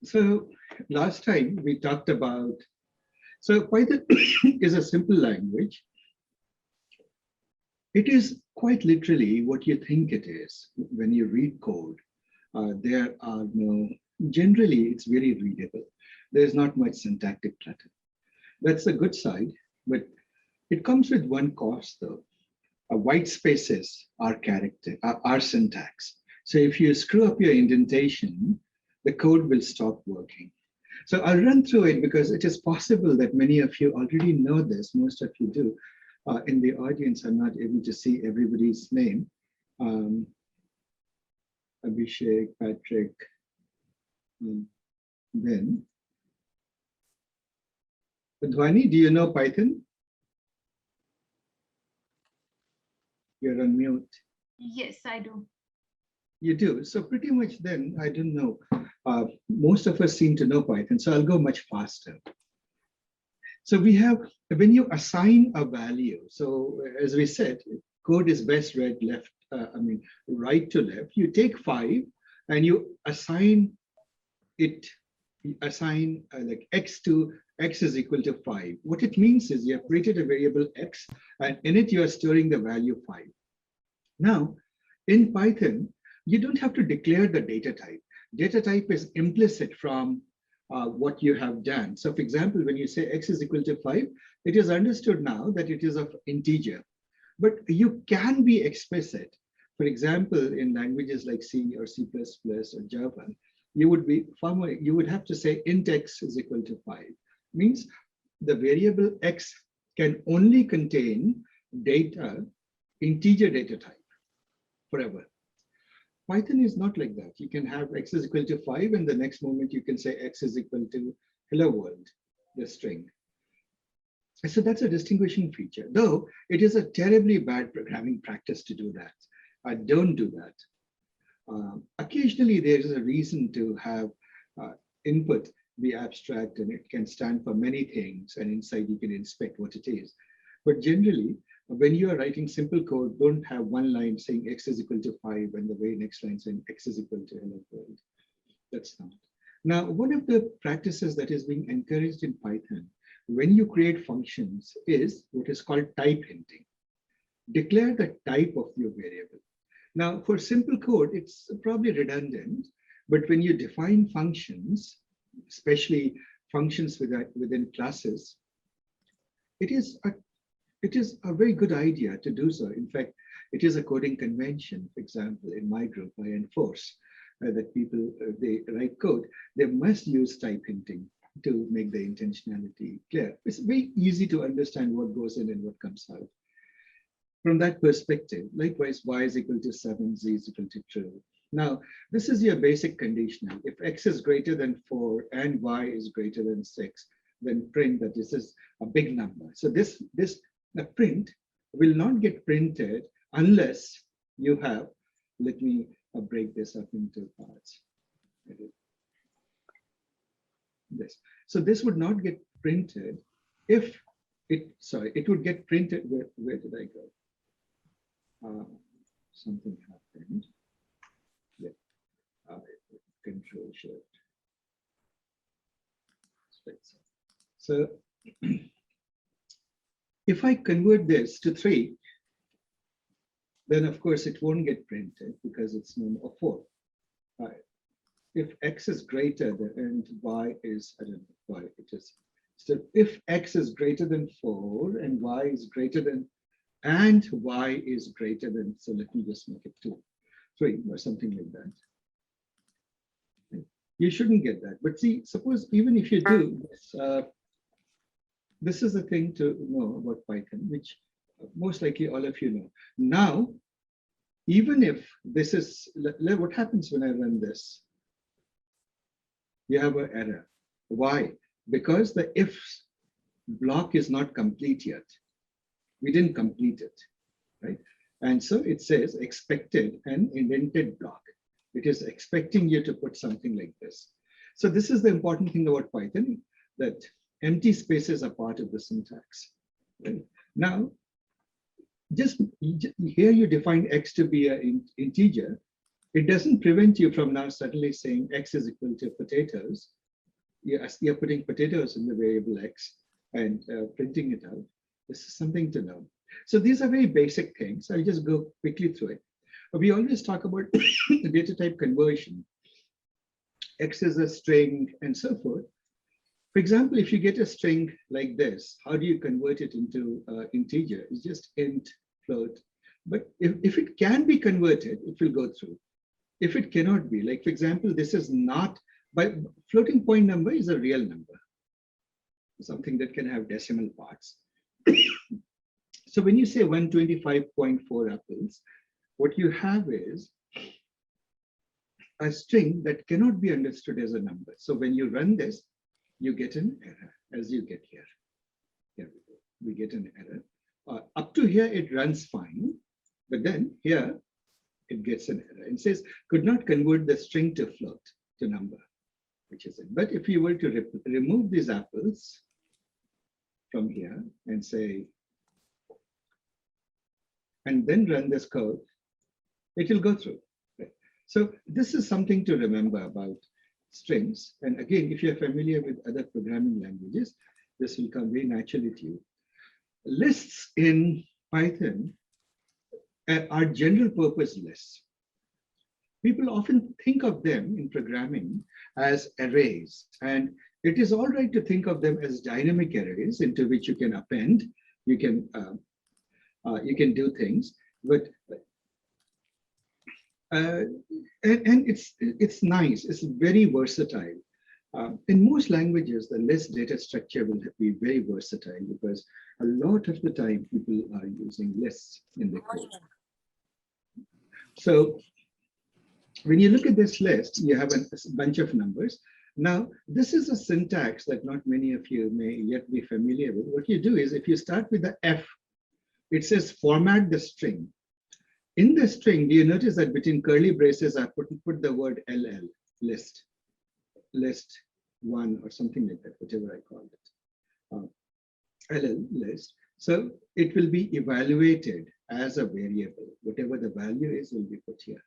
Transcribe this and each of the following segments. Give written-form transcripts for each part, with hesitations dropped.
So last time we talked about, so Python is a simple language. It is quite literally what you think it is when you read code. There are no, generally it's very readable. There's not much syntactic clutter. That's the good side, but it comes with one cost though. White spaces are are syntax. So if you screw up your indentation, the code will stop working. So I'll run through it because it is possible that many of you already know this, most of you do. In the audience, I'm not able to see everybody's name. Abhishek, Patrick, Ben. Dhwani, do you know Python? You're on mute. Yes, I do. You do. So pretty much then, I don't know. Most of us seem to know Python, so I'll go much faster. So we have, when you assign a value, so as we said, code is best read right to left. You take 5 and you assign it, like x to x is equal to 5. What it means is you have created a variable x and in it you are storing the value 5. Now, in Python, you don't have to declare the data type. Data type is implicit from what you have done. So for example, when you say x is equal to 5, it is understood now that it is of integer. But you can be explicit. For example, in languages like C or C++ or Java, you would be you would have to say int x is equal to 5. Means the variable x can only contain data, integer data type forever. Python is not like that. You can have x is equal to 5 and the next moment you can say x is equal to hello world, the string. So that's a distinguishing feature, though it is a terribly bad programming practice to do that. Don't do that. Occasionally there is a reason to have input be abstract and it can stand for many things and inside you can inspect what it is. But generally, when you are writing simple code, don't have one line saying x is equal to 5 and the very next line saying x is equal to hello world. That's not. Now, one of the practices that is being encouraged in Python when you create functions is what is called type hinting. Declare the type of your variable. Now, for simple code, it's probably redundant, but when you define functions, especially functions within classes, it is a very good idea to do so. In fact, it is a coding convention. For example, in my group, I enforce that people, they write code, they must use type hinting to make the intentionality clear. It's very easy to understand what goes in and what comes out. From that perspective, likewise, y is equal to 7, z is equal to true. Now, this is your basic conditional. If x is greater than 4 and y is greater than 6, then print that this is a big number. So the print will not get printed unless you have, let me break this up into parts. This. So this would not get printed if it would get printed, where did I go? Something happened. Yeah, control shift. So if I convert this to 3, then of course it won't get printed because it's no more 4. If x is greater than and y is, I don't know why it is. So if x is greater than 4 and y is greater than, and y is greater than, so let me just make it 3 or something like that. You shouldn't get that. But see, suppose even if you do this, this is the thing to know about Python, which most likely all of you know. Now, even if this is, what happens when I run this? You have an error. Why? Because the if block is not complete yet. We didn't complete it, right? And so it says expected and indented block. It is expecting you to put something like this. So this is the important thing about Python, that empty spaces are part of the syntax. Right? Now, just here you define x to be an integer. It doesn't prevent you from now suddenly saying x is equal to potatoes you're putting potatoes in the variable X and printing it out. This is something to know. So these are very basic things. I'll just go quickly through it. We always talk about data type conversion. X is a string and so forth. For example, if you get a string like this, how do you convert it into integer? It's just int, float. But if it can be converted, it will go through. If it cannot be, like for example, this is not, by floating point number is a real number, something that can have decimal parts. So when you say 125.4 apples, what you have is a string that cannot be understood as a number. So when you run this, you get an error as you get here. Here we go. We get an error. Up to here, it runs fine. But then here, it gets an error. It says, could not convert the string to float, to number, which is it. But if you were to remove these apples from here and say, and then run this code, it will go through. Right? So this is something to remember about strings. And again, if you're familiar with other programming languages, this will come very naturally to you. Lists in Python are general purpose lists. People often think of them in programming as arrays, and it is all right to think of them as dynamic arrays into which you can append, you can do things, but and it's nice. It's very versatile. In most languages, the list data structure will be very versatile because a lot of the time people are using lists in the code. So when you look at this list, you have a bunch of numbers. Now, this is a syntax that not many of you may yet be familiar with. What you do is if you start with the F, it says format the string. In the string, do you notice that between curly braces, I put the word LL, list, list one or something like that, whatever I call it, LL, list. So it will be evaluated as a variable. Whatever the value is will be put here.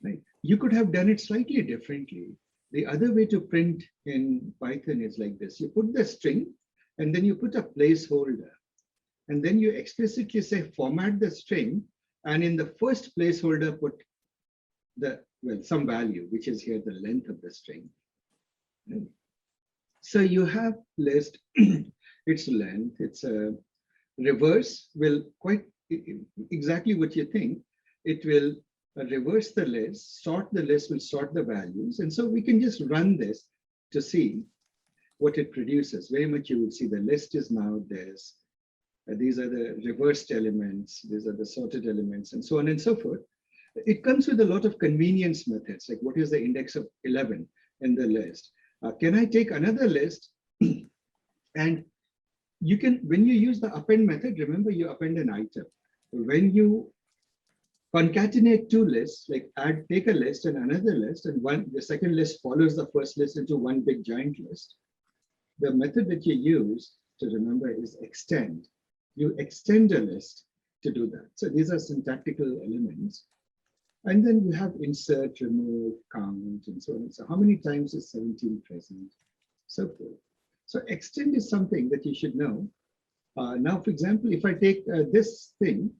Right? You could have done it slightly differently. The other way to print in Python is like this. You put the string and then you put a placeholder. And then you explicitly say format the string, and in the first placeholder put the, well, some value, which is here the length of the string. Right? So you have list, its length, its reverse will quite exactly what you think. It will reverse the list, sort the list, will sort the values. And so we can just run this to see what it produces. Very much you will see the list is now this. These are the reversed elements, these are the sorted elements, and so on and so forth. It comes with a lot of convenience methods, like what is the index of 11 in the list? Can I take another list? And you can, when you use the append method, remember you append an item. When you concatenate two lists, like take a list and another list, and the second list follows the first list into one big giant list. The method that you use to remember is extend. You extend a list to do that. So these are syntactical elements. And then you have insert, remove, count, and so on. So how many times is 17 present? So forth. So extend is something that you should know. Now, for example, if I take this thing,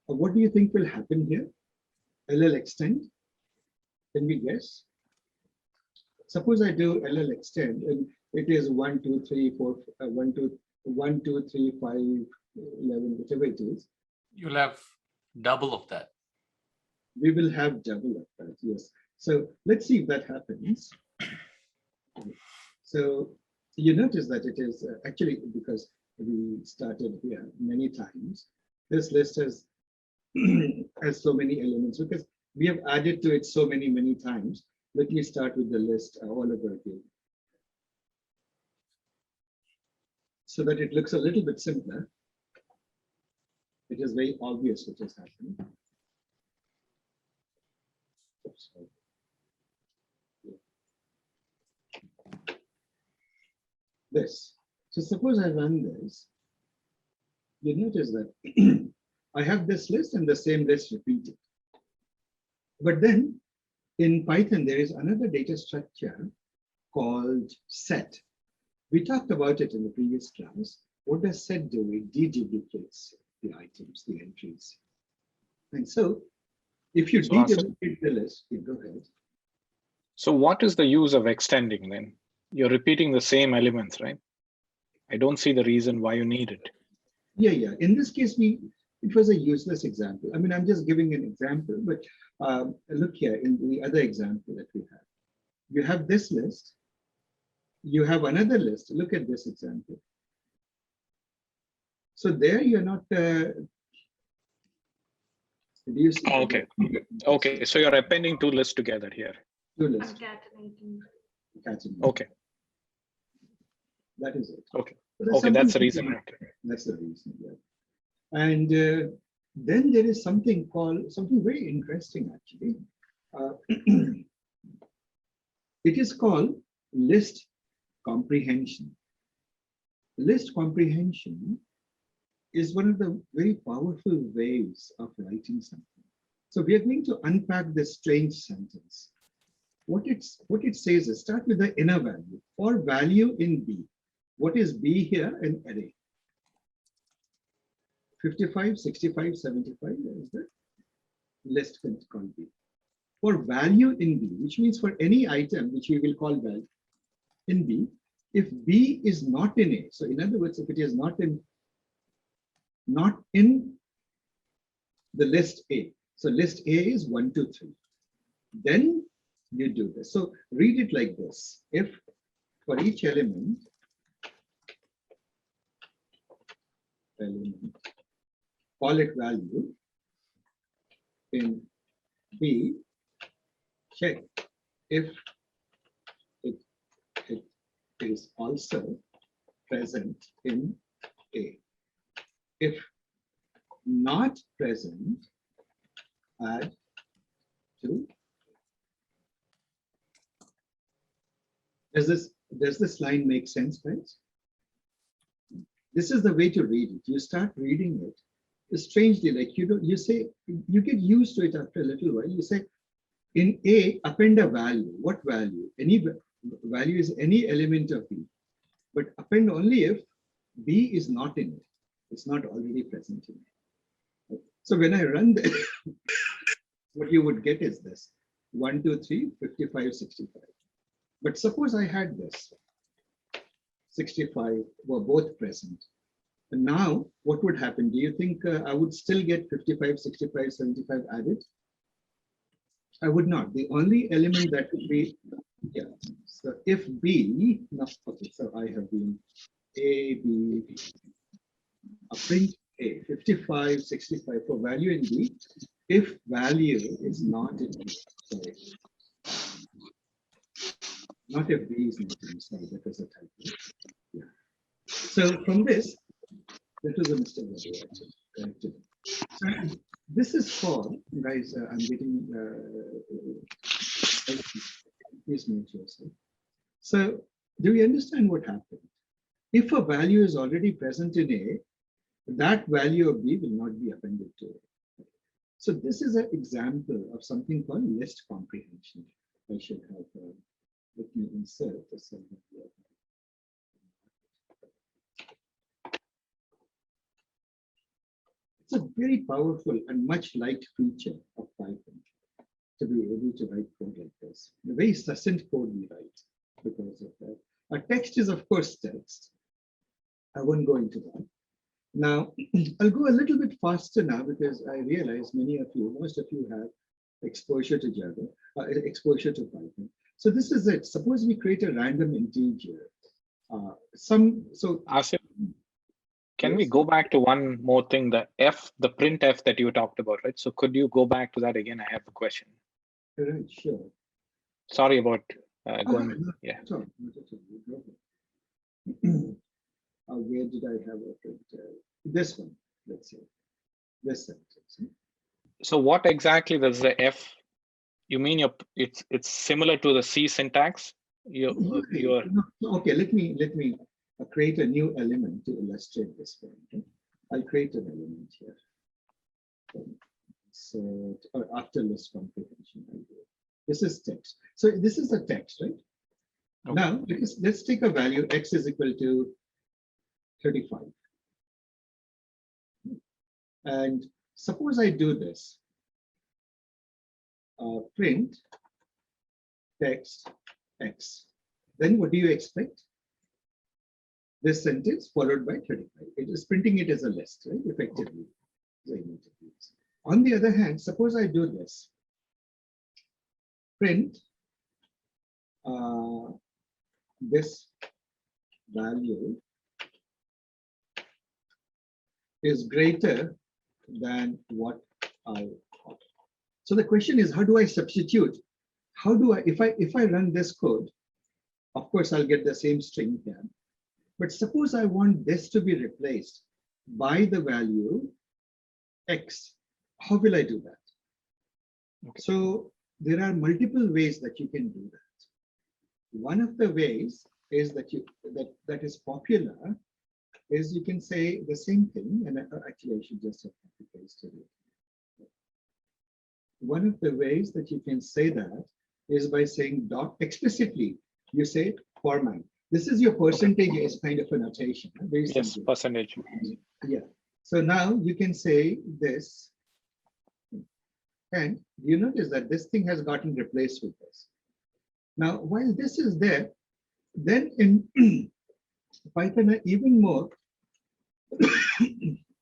what do you think will happen here? LL extend. Can we guess? Suppose I do LL extend, and it is 1, 2, 3, 4, 1, 2, 3, 5, 11, whatever it is. You'll have double of that. We will have double of that, yes. So let's see if that happens. So you notice that it is actually, because we started here many times, this list has, has so many elements because we have added to it so many times. Let me start with the list all over again, so that it looks a little bit simpler. It is very obvious what has happened. Oops, sorry. This. So suppose I run this, you notice that I have this list and the same list repeated. But then in Python, there is another data structure called set. We talked about it in the previous class. What does set do? It deduplicates the items, the entries. And so if you So, Asif, deduplicate the list, you go ahead. so what is the use of extending then? You're repeating the same elements, right? I don't see the reason why you need it. Yeah. In this case, it was a useless example. I mean, I'm just giving an example, but look here in the other example that we have. You have this list. You have another list. Look at this example. So there you're not reducing. Oh, okay. Okay. So you're appending two lists together here. Two lists. Concatenating. Okay. That is it. Okay. So there's Okay. That's the something- reason. Okay. That's the reason. Yeah. And then there is something called something very interesting actually. It is called list comprehension. List comprehension is one of the very powerful ways of writing something. So we are going to unpack this strange sentence. What it says is start with the inner value. For value in B, what is B here in array? 55, 65, 75 is the list called B. For value in B, which means for any item which we will call value in B, if B is not in A, so in other words, if it is not in the list A, so list A is 1, 2, 3, then you do this. So read it like this. If for each element, call it value in B, check if it is also present in A. If not present, add to. Does this line make sense, guys? This is the way to read it. You start reading it. Strangely, like you get used to it after a little while. You say, in A, append a value. What value? Any value is any element of B, but append only if B is not in it. It's not already present in it. So when I run this, what you would get is this: 1, 2, 3, 55, 65. But suppose I had this 65 were both present. And now what would happen? Do you think I would still get 55, 65, 75 added? I would not. The only element that would be, yeah. So if B, no, okay, so I have been A, B, a print A, 55, 65 for value in B, if value is not in B, sorry. Not if B is not in, sorry, that was a typo. Yeah. So from this, that was a mistake that I corrected. So this is for, guys, I'm getting, please mute yourself. So do we understand what happened? If a value is already present in A, that value of B will not be appended to A. So this is an example of something called list comprehension. I should have, let me insert the cell here. It's a very powerful and much liked feature of Python to be able to write code like this. A very succinct code we write because of that. A text is, of course, text. I won't go into that. Now, I'll go a little bit faster now because I realize most of you have exposure to Java, exposure to Python. So this is it. Suppose we create a random integer. Asif, can we go back to one more thing, the printf that you talked about, right? So could you go back to that again? I have a question. Right, sure. Sorry about going, yeah. Sorry. Where did I have it? This one, let's say. This sentence. So what exactly does the F, you mean it's similar to the C syntax? Okay, let me create a new element to illustrate this point. Okay? I'll create an element here. So after list comprehension, I'll do it. This is text. So this is a text, right? Okay. Now, let's take a value x is equal to 35. And suppose I do this, print text x. Then what do you expect? This sentence followed by 35. It is printing it as a list, right? Effectively. On the other hand, suppose I do this, print this value is greater than what I got. So the question is, how do I substitute? How do I, if I run this code, of course, I'll get the same string here. But suppose I want this to be replaced by the value x. How will I do that? Okay. So there are multiple ways that you can do that. One of the ways is that is popular is you can say the same thing, and actually I should just have copy pasted it. One of the ways that you can say that is by saying dot explicitly. You say format. This is your percentage is kind of a notation. Very Yes, simple. percentage. Yeah. So now you can say this, and you notice that this thing has gotten replaced with this. Now, while this is there, then in Python, even more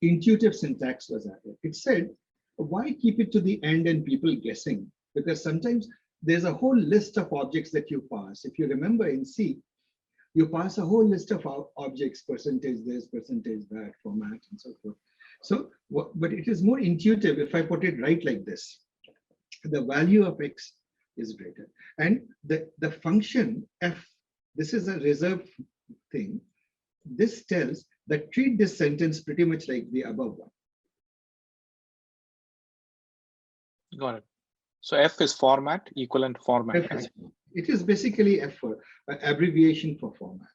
intuitive syntax was added. It said, why keep it to the end and people guessing? Because sometimes there's a whole list of objects that you pass. If you remember in C, you pass a whole list of objects, percentage this, percentage that, format, and so forth. So, but it is more intuitive if I put it right like this. The value of x is greater. And the function f, this is a reserved thing. This tells that treat this sentence pretty much like the above one. Got it. So F is format, equivalent format, F right? is, it is basically F for abbreviation for format.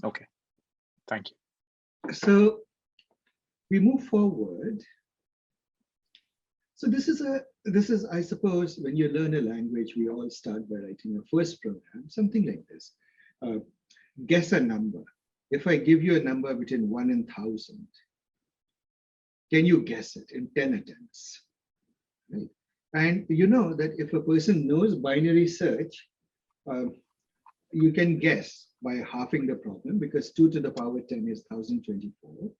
Okay, thank you. So we move forward. So this is, I suppose, when you learn a language, we all start by writing a first program, something like this. Guess a number. If I give you a number between 1 and 1,000, can you guess it in 10 attempts? Right? And you know that if a person knows binary search, you can guess by halving the problem, because 2 to the power 10 is 1024.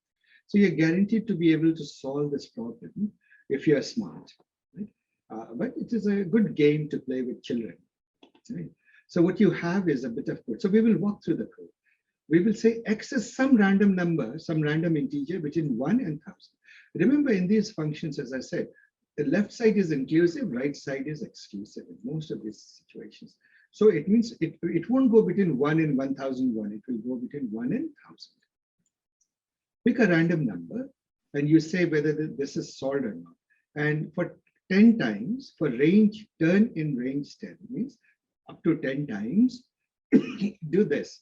So you're guaranteed to be able to solve this problem if you're smart. Right? But it is a good game to play with children. Right? So what you have is a bit of code. So we will walk through the code. We will say x is some random number, some random integer between 1 and 1,000. Remember, in these functions, as I said, the left side is inclusive, right side is exclusive in most of these situations. So it means it won't go between 1 and 1,001. It will go between 1 and 1,000. Pick a random number and you say whether this is solved or not. And for 10 times, for range, turn in range 10 means up to 10 times, do this.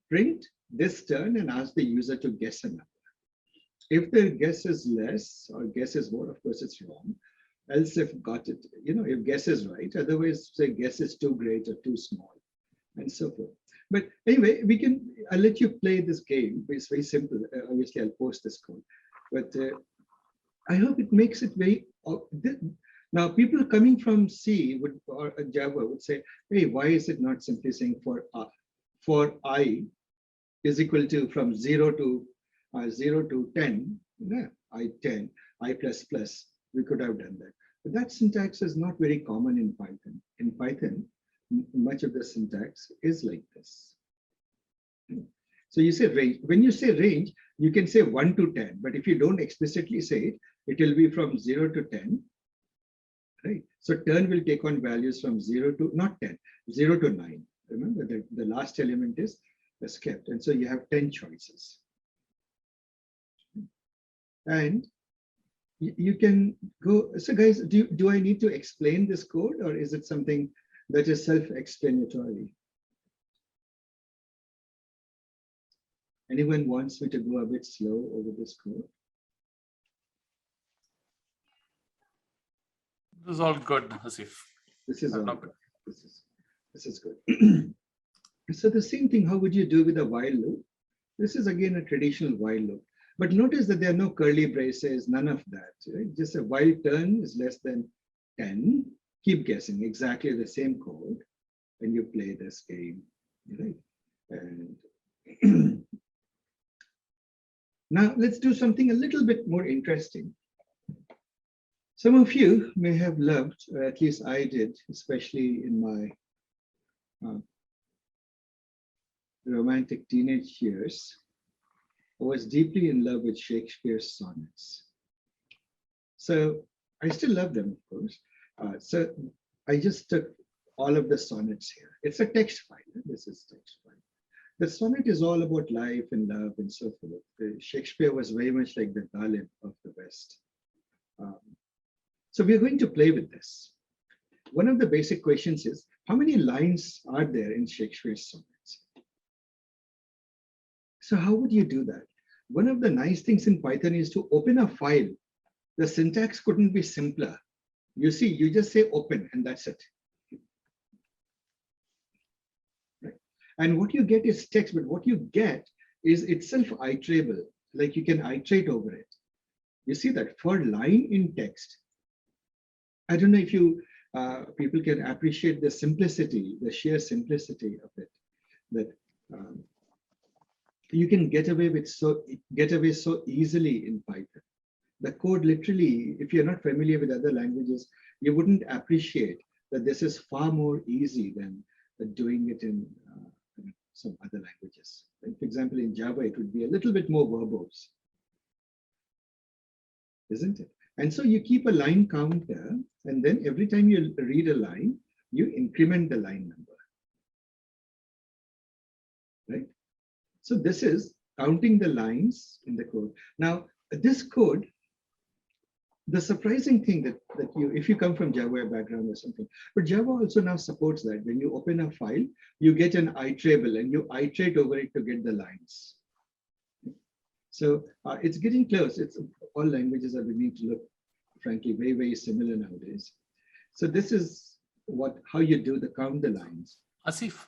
Print this turn and ask the user to guess a number. If their guess is less or guess is more, of course it's wrong. Else if got it, if guess is right, otherwise say guess is too great or too small, and so forth. But anyway, I'll let you play this game. It's very simple. Obviously, I'll post this code. But I hope it makes it very, now people coming from C or Java would say, hey, why is it not simply saying for I is equal to from 0 to 10, I 10, I plus plus, we could have done that. But that syntax is not very common in Python. In Python, much of the syntax is like this. So you say range. When you say range, you can say 1 to 10, but if you don't explicitly say it, it will be from 0 to 10, right? So turn will take on values from 0 to, not 10, 0 to 9. Remember that the last element is kept, and so you have 10 choices. And you can go, so guys, do I need to explain this code, or is it something that is self-explanatory? Anyone wants me to go a bit slow over this code? This is all good, Hasif. This is all not good. This is good. So the same thing, how would you do with a while loop? This is again a traditional while loop. But notice that there are no curly braces, none of that. Right? Just a while turn is less than 10. Keep guessing exactly the same code and you play this game. Right? And now let's do something a little bit more interesting. Some of you may have loved, or at least I did, especially in my romantic teenage years, I was deeply in love with Shakespeare's sonnets. So I still love them, of course. So I just took all of the sonnets here. It's a text file. This is text file. The sonnet is all about life and love and so forth. Shakespeare was very much like the Ghalib of the West. So we're going to play with this. One of the basic questions is, how many lines are there in Shakespeare's sonnets? So how would you do that? One of the nice things in Python is to open a file. The syntax couldn't be simpler. You see, you just say open and that's it. Right? And what you get is text, but what you get is itself iterable, like you can iterate over it. You see that for line in text, I don't know if you people can appreciate the simplicity, the sheer simplicity of it, that you can get away so easily in Python. The code literally, if you're not familiar with other languages, you wouldn't appreciate that this is far more easy than doing it in some other languages. Like for example, in Java, it would be a little bit more verbose, isn't it? And so you keep a line counter, and then every time you read a line, you increment the line number, right? So this is counting the lines in the code. Now, this code, the surprising thing that if you come from Java background or something, but Java also now supports that. When you open a file, you get an iterable and you iterate over it to get the lines. So it's getting close. It's all languages are beginning to look, frankly, very, very similar nowadays. So this is how you do the count the lines. Asif,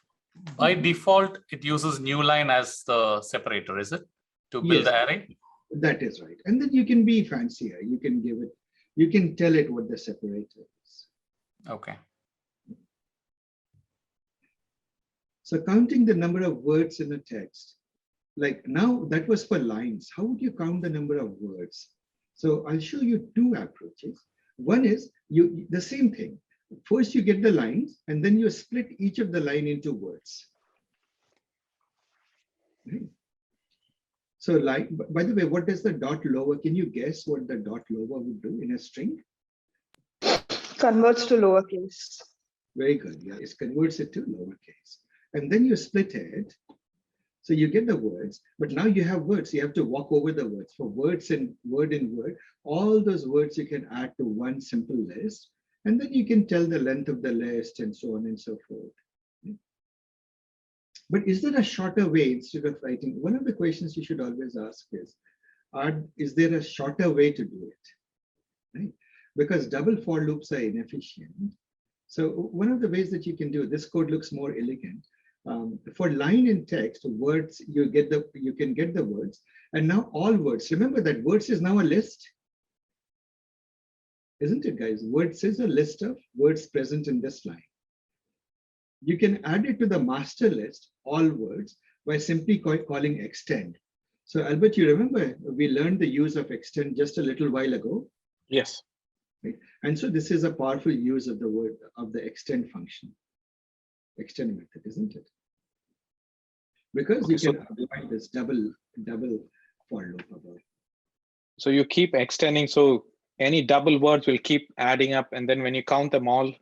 by default, it uses new line as the separator, is it? To build Yes, the array? That is right. And then you can be fancier. You can give it, you can tell it what the separator is. Okay. So counting the number of words in a text, like now that was for lines. How would you count the number of words? So I'll show you two approaches. One is the same thing. First you get the lines and then you split each of the line into words. Right? So like, by the way, what does the dot lower? Can you guess what the dot lower would do in a string? Converts to lowercase. Very good. Yeah, it converts it to lowercase. And then you split it. So you get the words, but now you have words. You have to walk over the words. For words and word in word, all those words you can add to one simple list. And then you can tell the length of the list and so on and so forth. But is there a shorter way instead of writing? One of the questions you should always ask is there a shorter way to do it? Right? Because double for loops are inefficient. So one of the ways that you can do it, this code looks more elegant. For line in text, words, you can get the words. And now all words, remember that words is now a list. Isn't it, guys? Words is a list of words present in this line. You can add it to the master list, all words, by simply calling extend. So Albert, you remember we learned the use of extend just a little while ago? Yes. Right? And so this is a powerful use of the extend function, extend method, isn't it? Because you can avoid this double for loop above. So you keep extending, so any double words will keep adding up, and then when you count them all,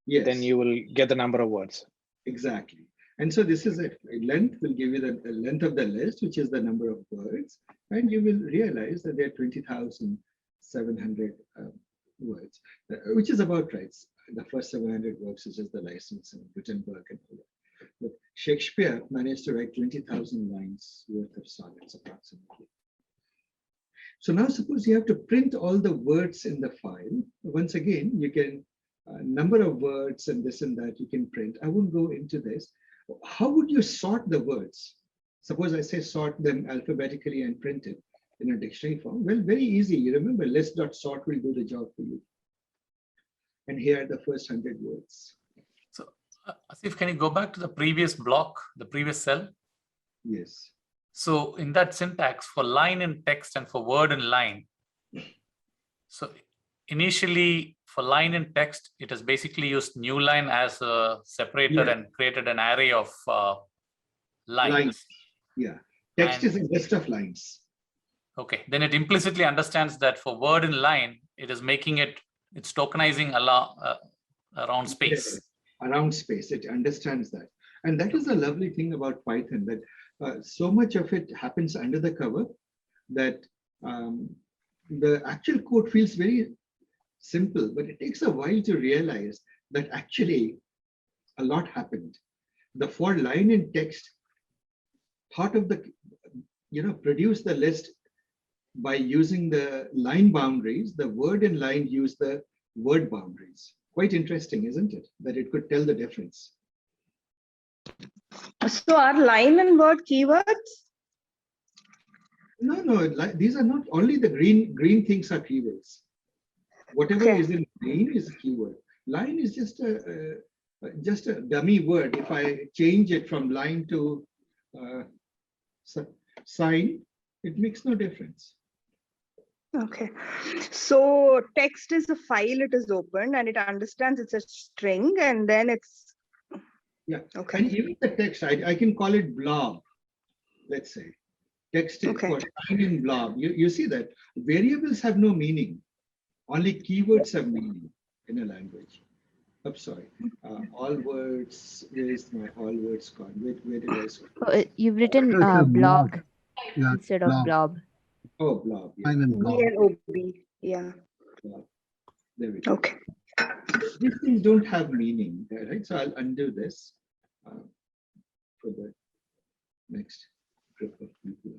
yes, then you will get the number of words. Exactly. And so this is it. Length will give you the length of the list, which is the number of words, and you will realize that there are 20,700 words, which is about right. The first 700 works is just the license in Gutenberg and all that. But Shakespeare managed to write 20,000 lines worth of sonnets approximately. So now suppose you have to print all the words in the file. Once again, you can number of words and this and that you can print. I won't go into this. how would you sort the words? Suppose I say sort them alphabetically and print it in a dictionary form. Well, very easy. You remember list.sort will do the job for you. And here are the first 100 words. So, Asif, can you go back to the previous block, the previous cell? Yes. So in that syntax for line in text and for word in line, so initially for line in text, it has basically used new line as a separator and created an array of lines. Yeah. Text is a list of lines. Okay. Then it implicitly understands that for word in line, it is making it, it's tokenizing around space. Yeah, around space. It understands that. And that is a lovely thing about Python, that so much of it happens under the cover that the actual code feels very simple, but it takes a while to realize that actually a lot happened. The for line in text thought of the, produce the list by using the line boundaries. The word in line use the word boundaries. Quite interesting, isn't it? That it could tell the difference. So are line and word keywords? No, these are not only the green things are keywords. Whatever is in green is a keyword. Line is just a dummy word. If I change it from line to sign, it makes no difference. Okay. So text is a file, it is opened and it understands it's a string and then it's. Yeah. Okay. And even the text, I can call it blob, let's say. Text is for line in blob. You see that variables have no meaning. Only keywords have meaning in a language. I'm sorry. All words, where is my all words gone? Where did I say? Oh, you've written blob instead of blob. Oh, blob. Yeah. B-L-O-B. Yeah. Blob. There we go. Okay. These things don't have meaning, right? So I'll undo this for the next group of people.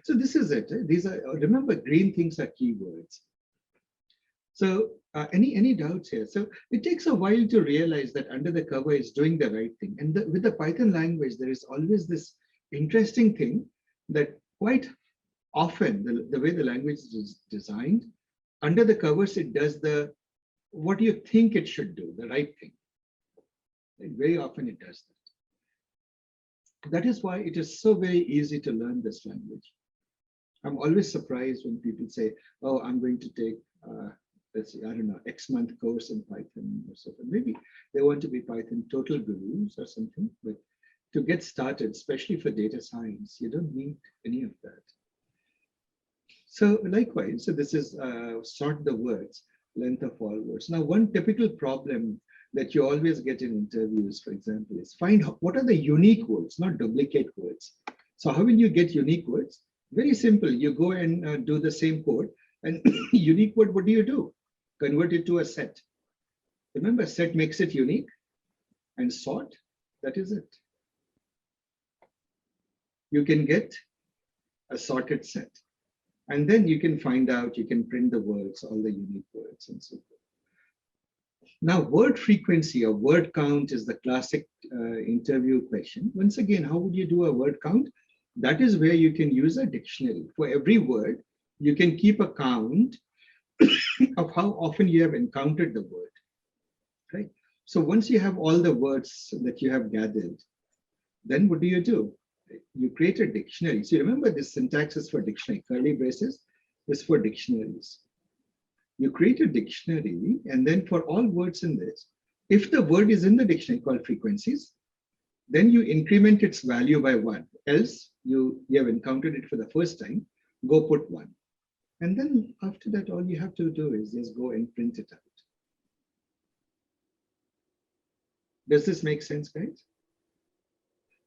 So this is it. These are, remember, green things are keywords. So any doubts here? So it takes a while to realize that under the cover is doing the right thing. And with the Python language, there is always this interesting thing that quite often the way the language is designed, under the covers, it does what you think it should do, the right thing. And very often it does that. That is why it is so very easy to learn this language. I'm always surprised when people say, oh, I'm going to take, let's see, I don't know, X month course in Python or something. Maybe they want to be Python total gurus or something, but to get started, especially for data science, you don't need any of that. So likewise, so this is sort the words, length of all words. Now, one typical problem that you always get in interviews, for example, is find what are the unique words, not duplicate words. So how will you get unique words? Very simple. You go and do the same code, and unique word, what do? Convert it to a set. Remember, set makes it unique, and sort, that is it. You can get a sorted set. And then you can find out, you can print the words, all the unique words and so forth. Now, word frequency or word count is the classic interview question. Once again, how would you do a word count? That is where you can use a dictionary. For every word, you can keep a count of how often you have encountered the word, right? So once you have all the words that you have gathered, then what do? You create a dictionary. So remember, this syntax is for dictionary. Curly braces is for dictionaries. You create a dictionary, and then for all words in this, if the word is in the dictionary called frequencies, then you increment its value by 1. Else, you have encountered it for the first time, go put 1. And then after that, all you have to do is just go and print it out. Does this make sense, guys?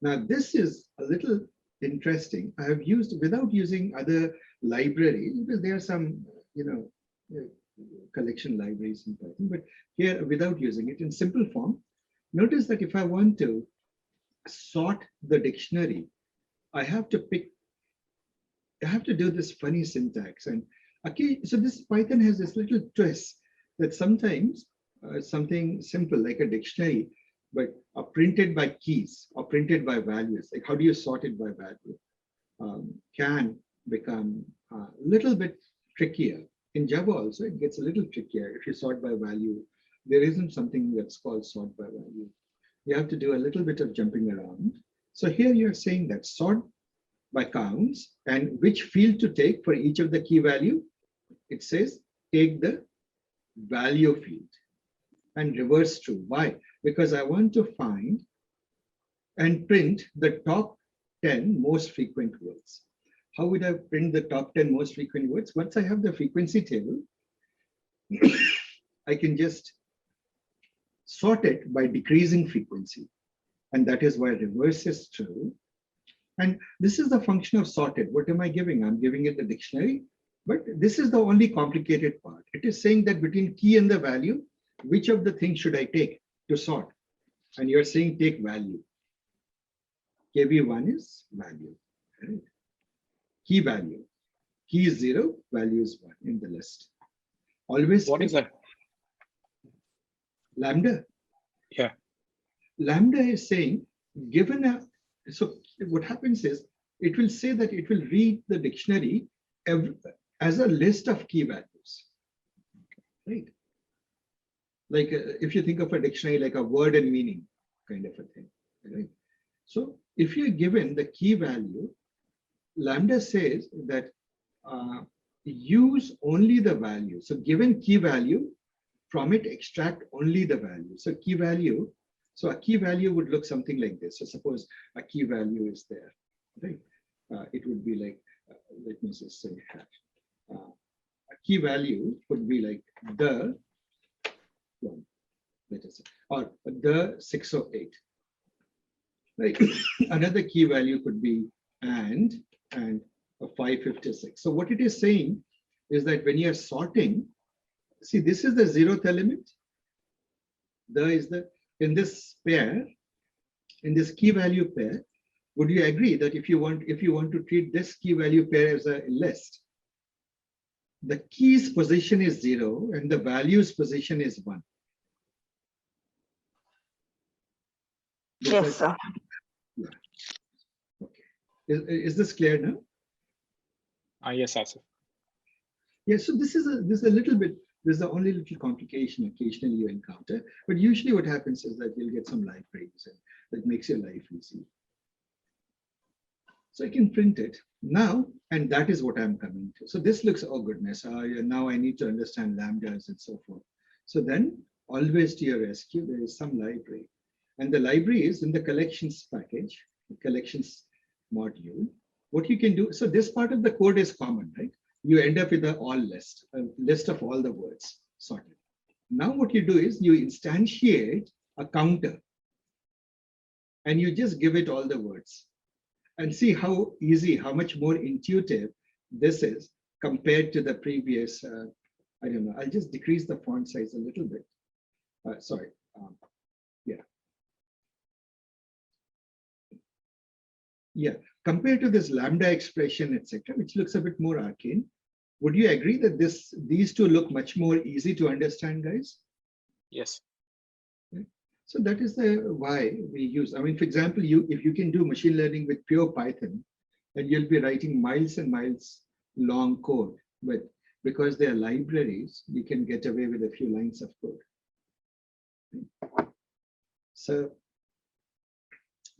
Now, this is a little interesting. I have used, without using other libraries, because there are some, collection libraries in Python, but here, without using it in simple form, notice that if I want to sort the dictionary, I have to do this funny syntax. And okay, so this Python has this little twist that sometimes something simple like a dictionary but are printed by keys or printed by values. Like how do you sort it by value? Can become a little bit trickier. In Java also, it gets a little trickier. If you sort by value, there isn't something that's called sort by value. You have to do a little bit of jumping around. So here you're saying that sort by counts and which field to take for each of the key value. It says take the value field and reverse true. Why? Because I want to find and print the top 10 most frequent words. How would I print the top 10 most frequent words? Once I have the frequency table, I can just sort it by decreasing frequency. And that is why reverse is true. And this is the function of sorted. What am I giving? I'm giving it the dictionary, but this is the only complicated part. It is saying that between key and the value, which of the things should I take to sort? And you're saying take value. KB1 is value, right? Key value. Key is 0, value is 1 in the list. Always. What is that? Lambda. Yeah. Lambda is saying, given a, so what happens is, it will say that it will read the dictionary as a list of key values, right? Like if you think of a dictionary like a word and meaning kind of a thing, right? So if you're given the key value, Lambda says that use only the value. So given key value, from it extract only the value. So key value, so a key value would look something like this. So suppose a key value is there, right? It would be like, let me just say hash. A key value would be like the one, let us say, or the 608. Right. Another key value could be and a 556. So what it is saying is that when you are sorting, see, this is the 0th element. The is the, in this pair, in this key value pair, would you agree that if you want to treat this key value pair as a list, the key's position is 0 and the value's position is 1? Yes, sir. Yeah. Okay. Is this clear now? Yes, Asif. Yeah, so this is a little bit, this is the only little complication occasionally you encounter, but usually what happens is that you'll get some libraries and that makes your life easy. So I can print it now, and that is what I'm coming to. So this looks, oh goodness, now I need to understand lambdas and so forth. So then always to your rescue, there is some library. And the library is in the collections package, the collections module. What you can do, so this part of the code is common, right? You end up with a all list, a list of all the words sorted. Now what you do is you instantiate a counter and you just give it all the words and see how easy, how much more intuitive this is compared to the previous, I don't know, I'll just decrease the font size a little bit. Sorry, yeah. Yeah, compared to this lambda expression, etc., which looks a bit more arcane, would you agree that these two look much more easy to understand, guys? Yes. Okay. So that is why we use, I mean, for example, if you can do machine learning with pure Python, and you'll be writing miles and miles long code, but because they are libraries, you can get away with a few lines of code. So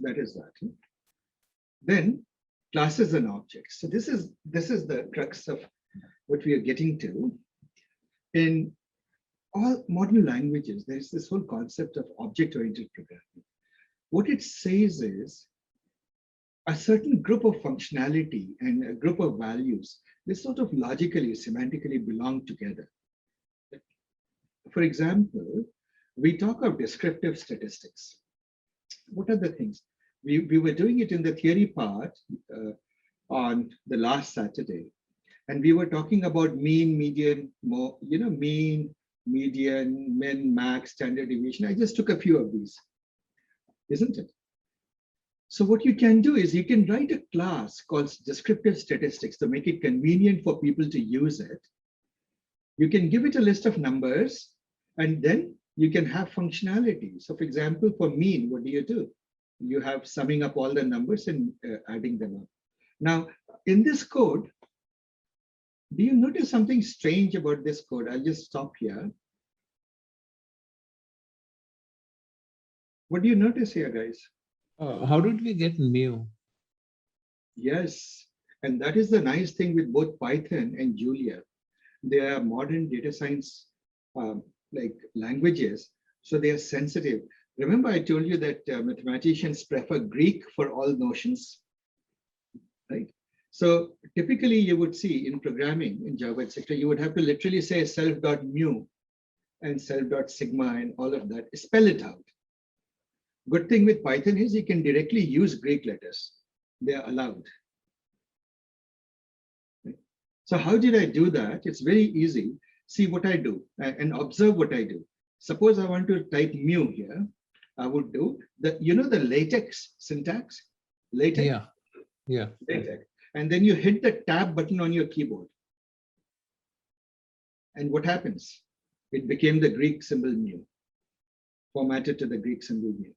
that is that. Then classes and objects. So this is the crux of what we are getting to. In all modern languages, there is this whole concept of object-oriented programming. What it says is a certain group of functionality and a group of values, they sort of logically, semantically belong together. For example, we talk of descriptive statistics. What are the things? We were doing it in the theory part on the last Saturday, and we were talking about mean, median, mean, median, min, max, standard deviation. I just took a few of these, isn't it? So what you can do is you can write a class called descriptive statistics to make it convenient for people to use it. You can give it a list of numbers, and then You can have functionality. So for example, for mean, what do? You have summing up all the numbers and adding them up. Now, in this code, do you notice something strange about this code? I'll just stop here. What do you notice here, guys? How did we get mu? Yes, and that is the nice thing with both Python and Julia. They are modern data science like languages, so they are sensitive. Remember, I told you that mathematicians prefer Greek for all notions, right? So typically, you would see in programming in Java, etc., you would have to literally say self.mu and self.sigma and all of that. Spell it out. Good thing with Python is you can directly use Greek letters. They are allowed. So how did I do that? It's very easy. See what I do and observe what I do. Suppose I want to type mu here. I would do the, the LaTeX syntax? LaTeX? Yeah. Yeah. LaTeX. And then you hit the tab button on your keyboard. And what happens? It became the Greek symbol mu, formatted to the Greek symbol mu.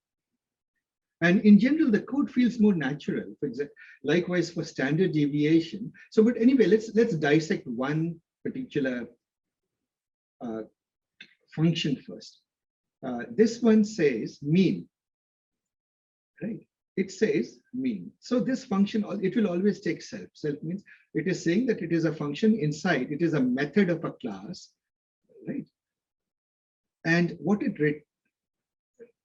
And in general, the code feels more natural. For example, likewise for standard deviation. So, but anyway, let's dissect one particular function first. This one says mean, right? It says mean. So this function, it will always take self. Self means it is saying that it is a function inside. It is a method of a class, right? And what it read,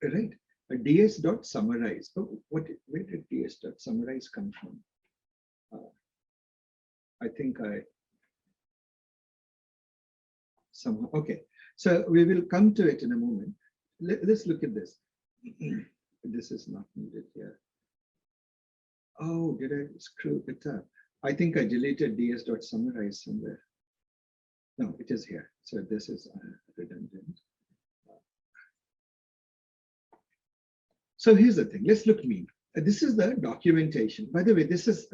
right? A ds.summarize. Oh, where did ds.summarize come from? I think somehow, okay. So we will come to it in a moment. Let's look at this. This is not needed here. Oh, did I screw it up? I think I deleted ds.summarize somewhere. No, it is here. So this is redundant. So here's the thing, let's look mean. This is the documentation. By the way, this is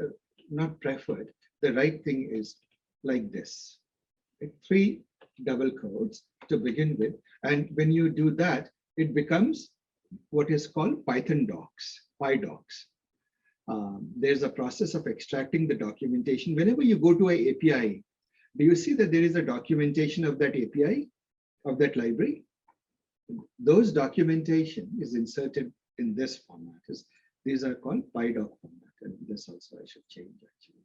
not preferred. The right thing is like this. 3 double quotes to begin with. And when you do that, it becomes what is called Python docs, PyDocs. There's a process of extracting the documentation. Whenever you go to an API, do you see that there is a documentation of that API, of that library? Those documentation is inserted in this format. These are called PyDoc format, and this also I should change actually.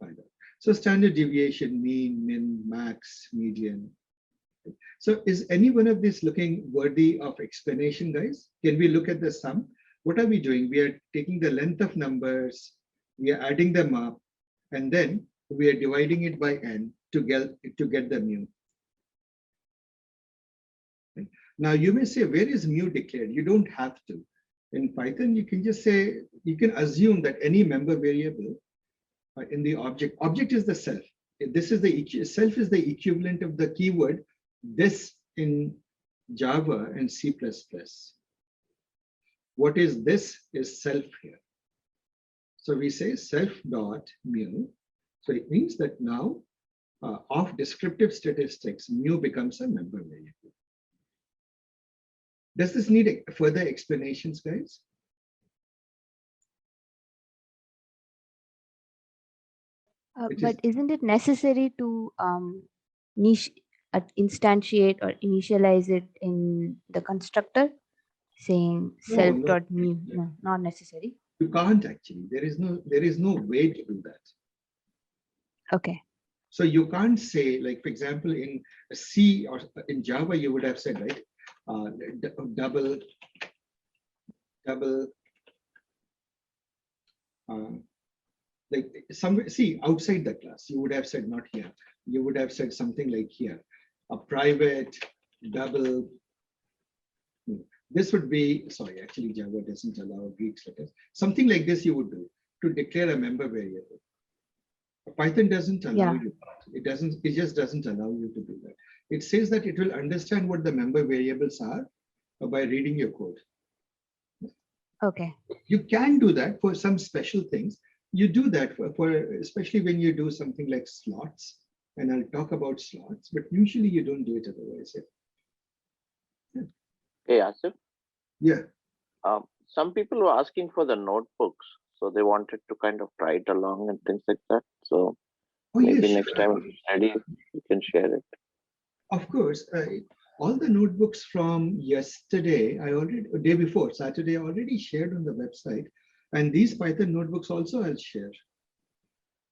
PyDoc. So standard deviation, mean, min, max, median. So is any one of these looking worthy of explanation, guys? Can we look at the sum? What are we doing? We are taking the length of numbers, we are adding them up, and then we are dividing it by n to get the mu. Right? Now you may say, where is mu declared? You don't have to. In Python, you can just say, you can assume that any member variable in the object is the self. This is the self is the equivalent of the keyword this in Java and C++. What is this is self here. So we say self dot mu. So it means that now of descriptive statistics, mu becomes a member variable. Does this need further explanations, guys? But isn't it necessary to instantiate or initialize it in the constructor, saying No, self.mu? No, not necessary. You can't actually. There is no way to do that. Okay. So you can't say, like, for example, in C or in Java, you would have said, right, double, like somewhere, see, outside the class, you would have said not here. You would have said something like here, a private double. This would be, sorry, actually Java doesn't allow Greek letters. Something like this you would do to declare a member variable. Python doesn't allow you that. It just doesn't allow you to do that. It says that it will understand what the member variables are by reading your code. Okay. You can do that for some special things, you do that for especially when you do something like slots, and I'll talk about slots, but usually you don't do it otherwise. Hey, Asif. Yeah. Some people were asking for the notebooks, so they wanted to kind of write along and things like that. So Oh, yeah, maybe sure. next time if you're ready, you can share it. Of course. All the notebooks from yesterday, day before, Saturday, I already shared on the website. And these Python notebooks also I'll share.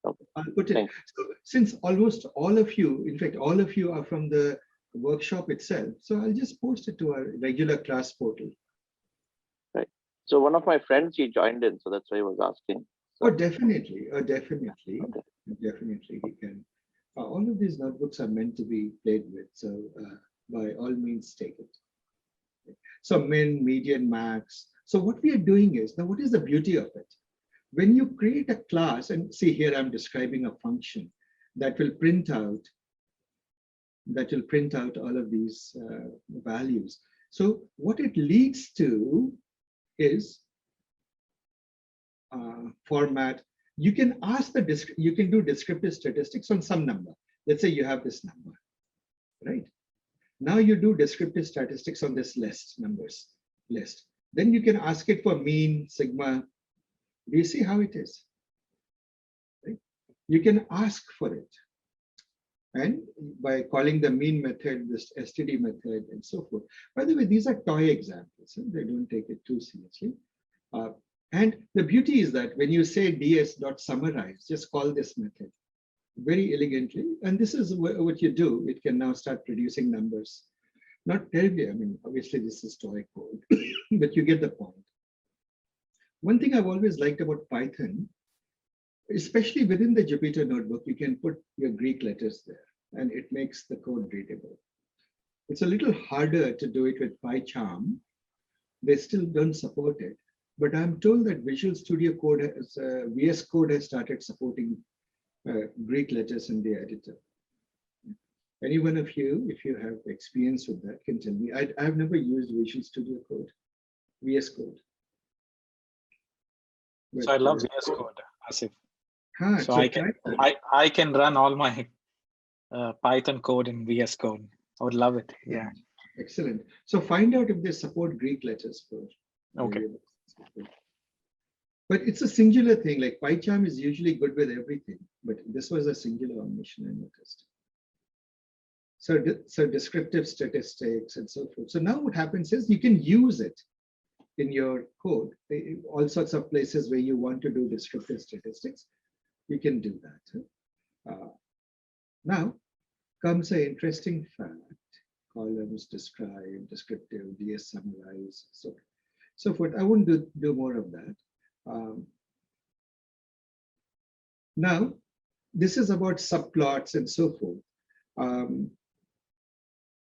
Okay. I'll put it, Thanks. so since almost all of you, in fact, all of you are from the workshop itself, so I'll just post it to our regular class portal. Right. So one of my friends, he joined in, so that's why he was asking. So, Oh, definitely. Oh, definitely. okay. Definitely, he can. All of these notebooks are meant to be played with, so by all means, take it. So min, median, max. So what we are doing is, now what is the beauty of it? When you create a class, and see here, I'm describing a function that will print out all of these values. So what it leads to is format. You can ask you can do descriptive statistics on some number. Let's say you have this number, right? Now you do descriptive statistics on this list. Then you can ask it for mean, sigma. Do you see how it is? Right? You can ask for it. And by calling the mean method, this STD method, and so forth. By the way, these are toy examples. They don't take it too seriously. And the beauty is that when you say ds.summarize, just call this method very elegantly. And this is what you do. It can now start producing numbers. Not terribly, I mean, obviously this is toy code, but you get the point. One thing I've always liked about Python, especially within the Jupyter notebook, you can put your Greek letters there and it makes the code readable. It's a little harder to do it with PyCharm. They still don't support it, but I'm told that Visual Studio Code, VS Code has started supporting Greek letters in the editor. Any one of you, if you have experience with that, can tell me. I've never used Visual Studio Code, VS Code. So I love VS Code, Asif. So so I can run all my Python code in VS Code. I would love it. Yeah. Excellent. So find out if they support Greek letters first. Okay. But it's a singular thing. Like PyCharm is usually good with everything, but this was a singular omission, I noticed. So descriptive statistics and so forth. So now what happens is you can use it in your code, all sorts of places where you want to do descriptive statistics, you can do that. Now comes an interesting fact: columns, describe, descriptive, DS summarize, so forth. I won't do more of that. Now, this is about subplots and so forth.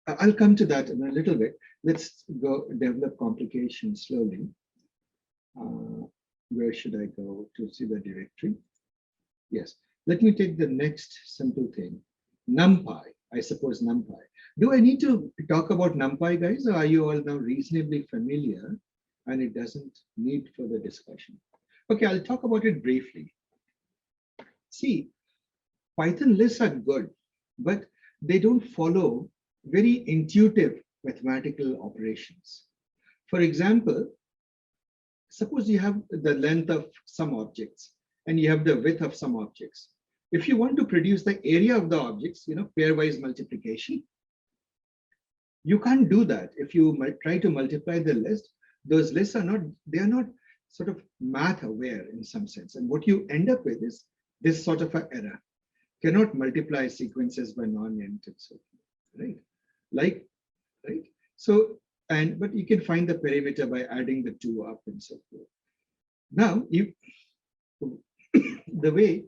I'll come to that in a little bit. Let's go develop complications slowly. Where should I go to see the directory? Yes, let me take the next simple thing. NumPy, I suppose NumPy. Do I need to talk about NumPy, guys, or are you all now reasonably familiar and it doesn't need further discussion? Okay, I'll talk about it briefly. See, Python lists are good, but they don't follow very intuitive mathematical operations. For example, suppose you have the length of some objects and you have the width of some objects. If you want to produce the area of the objects, pairwise multiplication, you can't do that. If you try to multiply the list, those lists are not sort of math aware in some sense. And what you end up with is this sort of an error. Cannot multiply sequences by non-int and so forth, right? So, but you can find the perimeter by adding the 2 up and so forth. Now, the way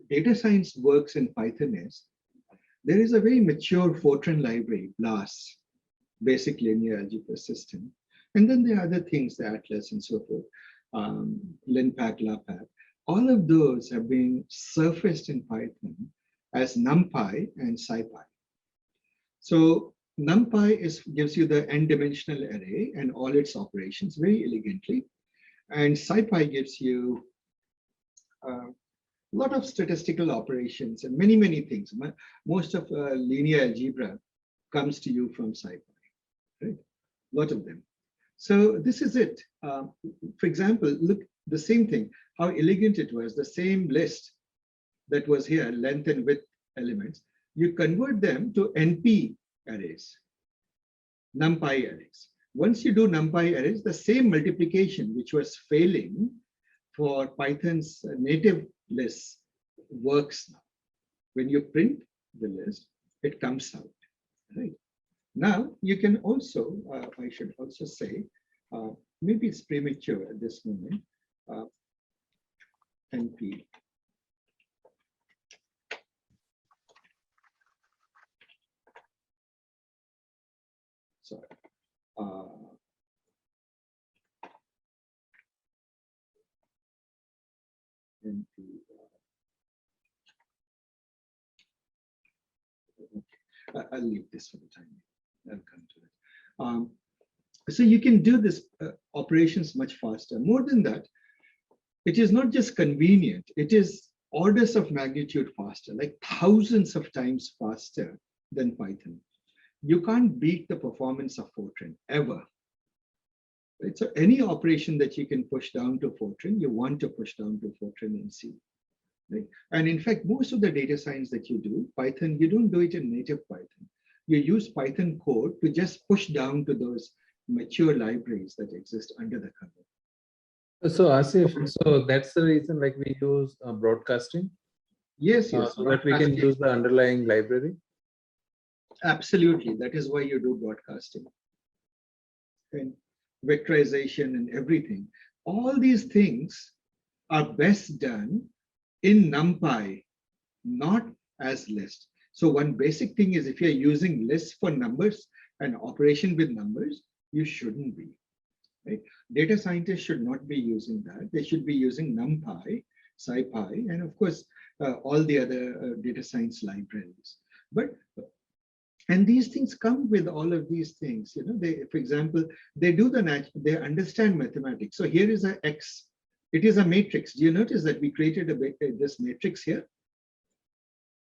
data science works in Python is, there is a very mature Fortran library, BLAS, basic linear algebra system. And then there are other things, the Atlas and so forth, LinPack, LAPACK. All of those have been surfaced in Python as NumPy and SciPy. So NumPy gives you the n-dimensional array and all its operations very elegantly. And SciPy gives you a lot of statistical operations and many, many things. Most of linear algebra comes to you from SciPy, right? A lot of them. So this is it. For example, look, the same thing, how elegant it was, the same list that was here, length and width elements, you convert them to NP arrays, NumPy arrays. Once you do NumPy arrays, the same multiplication which was failing for Python's native lists works now. When you print the list, it comes out, right? Now you can also, I should also say, maybe it's premature at this moment, NP. Sorry. NP. I'll leave this for the time being. I'll come to it. So you can do this operations much faster. More than that, it is not just convenient, it is orders of magnitude faster, like thousands of times faster than Python. You can't beat the performance of Fortran ever. Right? So any operation that you can push down to Fortran, you want to push down to Fortran and C. Right? And in fact, most of the data science that you do, Python, you don't do it in native Python. You use Python code to just push down to those mature libraries that exist under the cover. So Asif, so that's the reason like we use broadcasting? Yes, yes. So that we can use the underlying library? Absolutely. That is why you do broadcasting. And vectorization and everything. All these things are best done in NumPy, not as list. So one basic thing is if you're using lists for numbers and operation with numbers, you shouldn't be. Right? Data scientists should not be using that. They should be using NumPy, SciPy, and of course, all the other data science libraries. And these things come with all of these things. You know, they, for example, they understand mathematics. So here is an X. It is a matrix. Do you notice that we created this matrix here?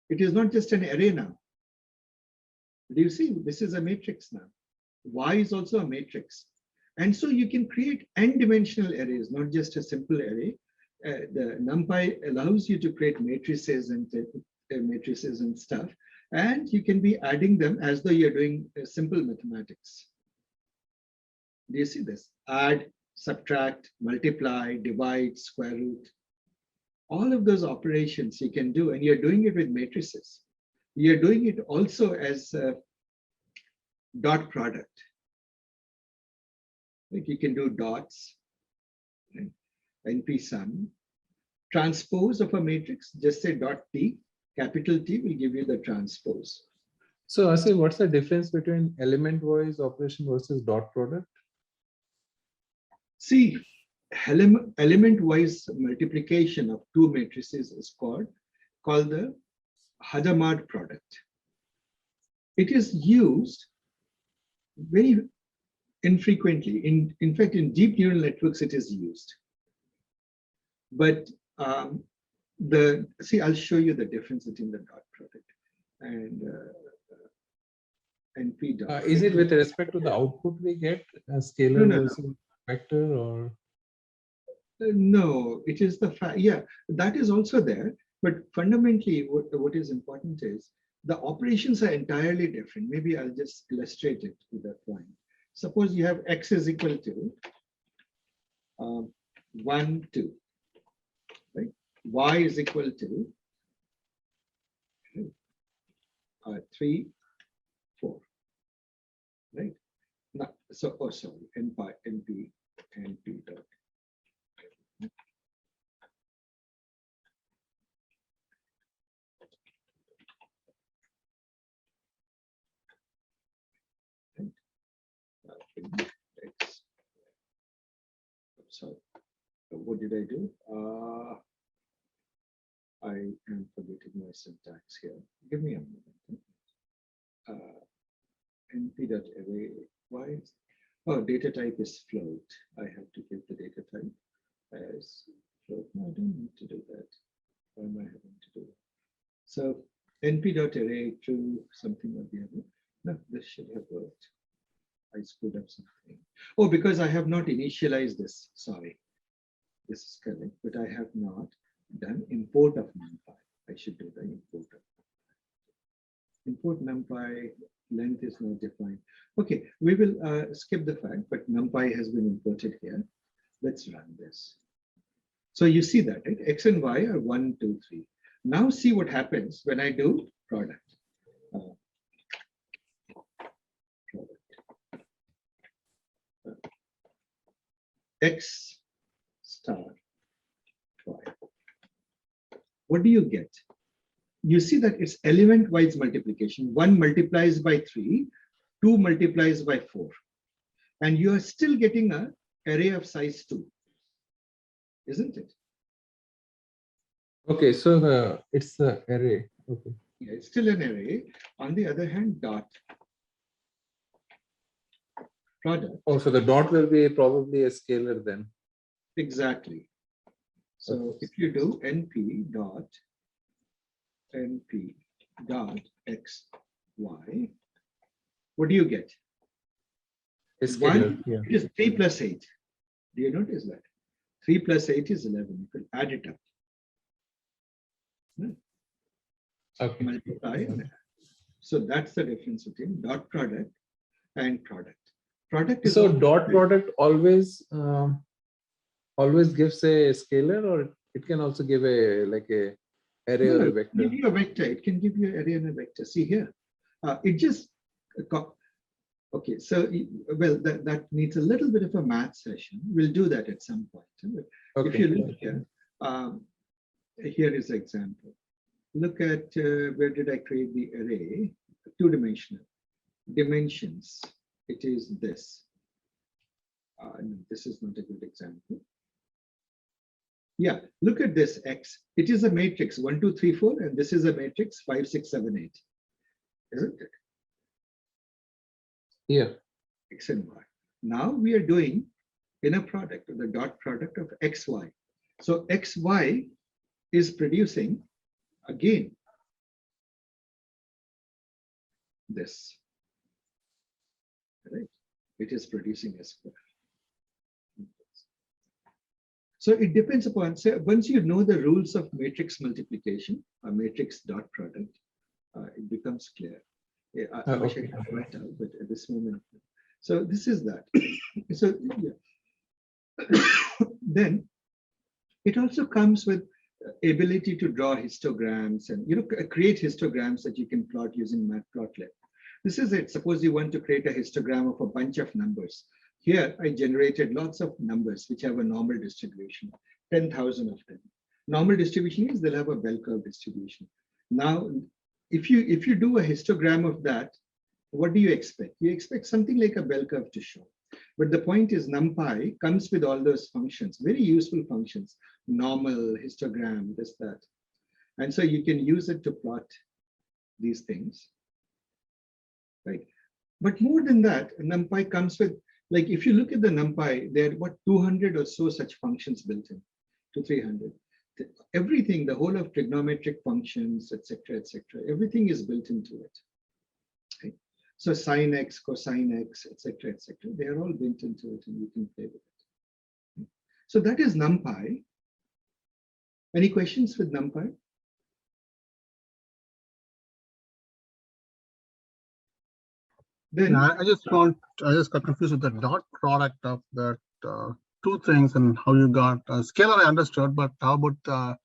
It is not just an array now. Do you see? This is a matrix now. Y is also a matrix. And so you can create n-dimensional arrays, not just a simple array. The NumPy allows you to create matrices and stuff. And you can be adding them as though you're doing simple mathematics. Do you see this? Add, subtract, multiply, divide, square root. All of those operations you can do, and you're doing it with matrices. You're doing it also as a dot product. Like you can do dots, right? NP sum. Transpose of a matrix, just say dot T. Capital T will give you the transpose. So Asif, what's the difference between element-wise operation versus dot product? See, element-wise multiplication of two matrices is called the Hadamard product. It is used very infrequently. In fact, in deep neural networks, it is used. But I'll show you the difference between the dot product and NP dot. Is it with respect to the output we get, a scalar versus vector, or? No, it is the fact. Yeah, that is also there. But fundamentally, what is important is the operations are entirely different. Maybe I'll just illustrate it with that point. Suppose you have x is equal to 1, 2. Right? Y is equal to 3, 4. Right? Now, so, oh, sorry, NP dot. X. So, what did I do? I am forgetting my syntax here. Give me a moment. NP.array. Why? Oh, data type is float. I have to give the data type. this. So no, I don't need to do that. Why am I having to do it? So np.array to something or the other. No, this should have worked. I screwed up something. Oh, because I have not initialized this. Sorry. This is correct, but I have not done import of NumPy. I should do the import of NumPy. Import NumPy, length is not defined. Okay, we will skip the fact, but NumPy has been imported here. Let's run this. So you see that, right? X and Y are 1, 2, 3. Now see what happens when I do product. X star Y. What do you get? You see that it's element-wise multiplication. 1 multiplies by 3, 2 multiplies by 4. And you are still getting an array of size 2, isn't it? Okay, so it's the array. Okay. Yeah, it's still an array. On the other hand, dot product. Oh, so the dot will be probably a scalar then. Exactly. So if you do np dot x y, what do you get? A scalar. One, Yeah. it is 3 plus 8. Do you notice that? 3 plus 8 is 11. You can add it up. Okay. Multiply and add. So that's the difference between dot product and product. Product is So also- dot product always gives a scalar, or it can also give a like a array or a No, it can vector. give you a vector. It can give you an array and a vector. See here. It just okay. So well, that needs a little bit of a math session. We'll do that at some point. Okay. If you look here, here is the example. Look at where did I create the array? 2-dimensional dimensions. It is this. No, this is not a good example. Yeah, look at this X. It is a matrix 1, 2, 3, 4, and this is a matrix 5, 6, 7, 8. Isn't it? Yeah. X and Y. Now we are doing inner product, the dot product of XY. So XY is producing again this. Right? It is producing a square. So it depends upon, so once you know the rules of matrix multiplication, or matrix dot product, it becomes clear. Yeah, I wish I Okay. could write out, but at this moment. So this is that. So yeah. Then it also comes with ability to draw histograms and create histograms that you can plot using Matplotlib. This is it. Suppose you want to create a histogram of a bunch of numbers. Here, I generated lots of numbers which have a normal distribution, 10,000 of them. Normal distribution is they'll have a bell curve distribution. Now, if you do a histogram of that, what do you expect? You expect something like a bell curve to show. But the point is NumPy comes with all those functions, very useful functions, normal, histogram, this, that. And so you can use it to plot these things, right? But more than that, NumPy comes with, like if you look at the NumPy, there are what 200 or so such functions built in, to 300. Everything, the whole of trigonometric functions, etc., everything is built into it. Okay? So sine x, cosine x, etc., they are all built into it and you can play with it. Okay? So that is NumPy. Any questions with NumPy? Then I just got confused with the dot product of the two things and how you got scalar. I understood, but how about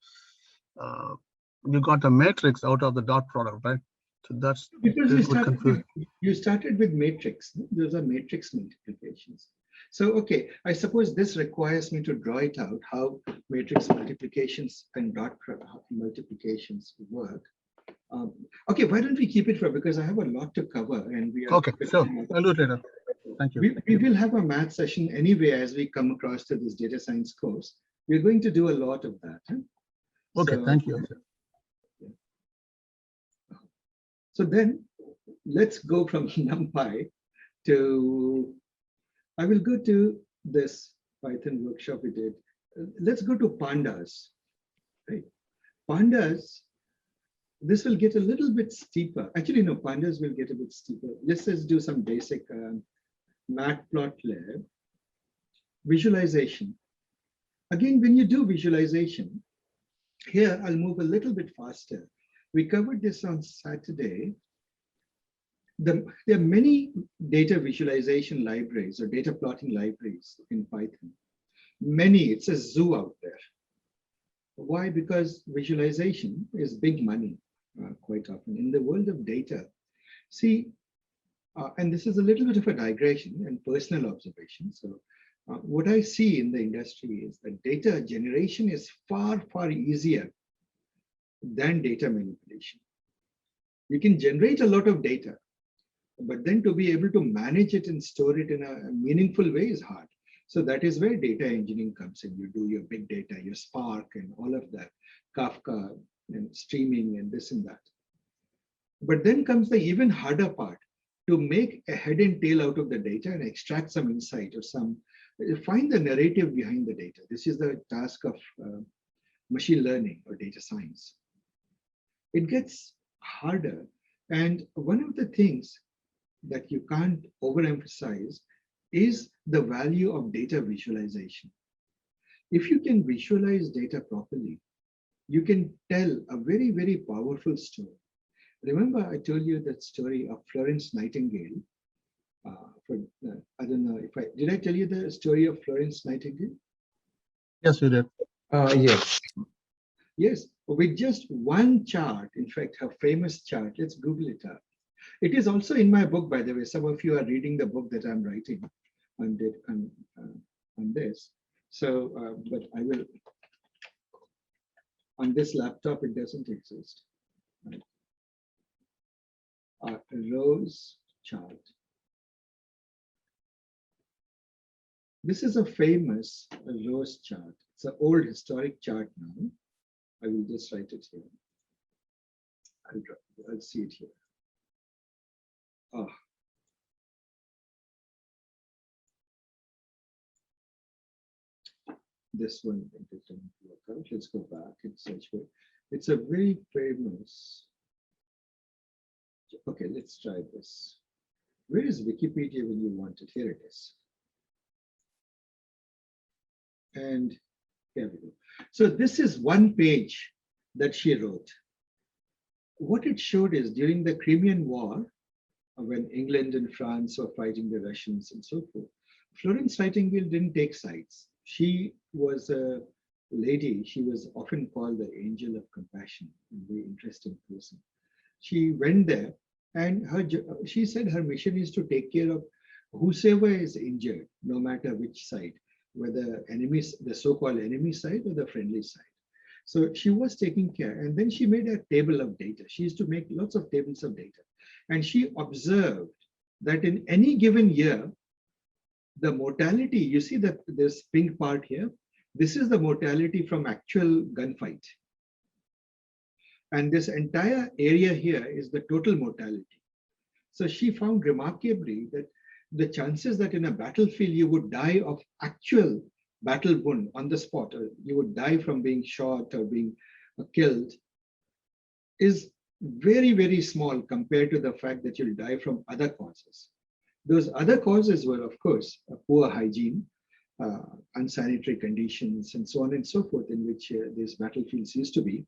you got a matrix out of the dot product, right? So that's because confused. you started with matrix. Those are matrix multiplications. So okay, I suppose this requires me to draw it out how matrix multiplications and dot multiplications work. Okay, why don't we keep it for, because I have a lot to cover and we are Okay, sure. I'll do it later. Thank you. We will have a math session anyway as we come across to this data science course. We're going to do a lot of that. Huh? Okay, So, thank you. So then let's go from NumPy to, I will go to this Python workshop we did, let's go to pandas. Right? Pandas, this will get a little bit steeper. Actually, no, pandas will get a bit steeper. Let's just do some basic matplotlib visualization. Again, when you do visualization, here I'll move a little bit faster. We covered this on Saturday. There are many data visualization libraries or data plotting libraries in Python. Many, it's a zoo out there. Why? Because visualization is big money quite often in the world of data. See, and this is a little bit of a digression and personal observation. So what I see in the industry is that data generation is far, far easier than data manipulation. You can generate a lot of data, but then to be able to manage it and store it in a meaningful way is hard. So that is where data engineering comes in. You do your big data, your Spark and all of that, Kafka and streaming and this and that. But then comes the even harder part, to make a head and tail out of the data and extract some insight or find the narrative behind the data. This is the task of machine learning or data science. It gets harder. And one of the things that you can't overemphasize is the value of data visualization. If you can visualize data properly, you can tell a very, very powerful story. Remember, I told you that story of Florence Nightingale. I don't know if did I tell you the story of Florence Nightingale? Yes, you did. Yes. Yes, with just one chart, in fact, her famous chart, let's Google it up. It is also in my book, by the way. Some of you are reading the book that I'm writing on this. So, but I will, on this laptop, it doesn't exist. Right? Rose chart. This is a famous rose chart. It's an old historic chart now. I will just write it here. I'll see it here. Oh. This one didn't work out. Let's go back and search for it. It's a very famous. Okay, let's try this. Where is Wikipedia when you want it? Here it is. And here we go. So this is one page that she wrote. What it showed is during the Crimean War, when England and France were fighting the Russians and so forth, Florence Nightingale didn't take sides. She was a lady, she was often called the angel of compassion, a very interesting person. She went there and she said her mission is to take care of whosoever is injured, no matter which side, whether enemies, the so-called enemy side or the friendly side. So she was taking care, and then she made a table of data. She used to make lots of tables of data. And she observed that in any given year, the mortality, you see that this pink part here, this is the mortality from actual gunfight. And this entire area here is the total mortality. So she found remarkably that the chances that in a battlefield you would die of actual battle wound on the spot, or you would die from being shot or being killed, is very, very small compared to the fact that you'll die from other causes. Those other causes were, of course, poor hygiene, unsanitary conditions, and so on and so forth, in which these battlefields used to be.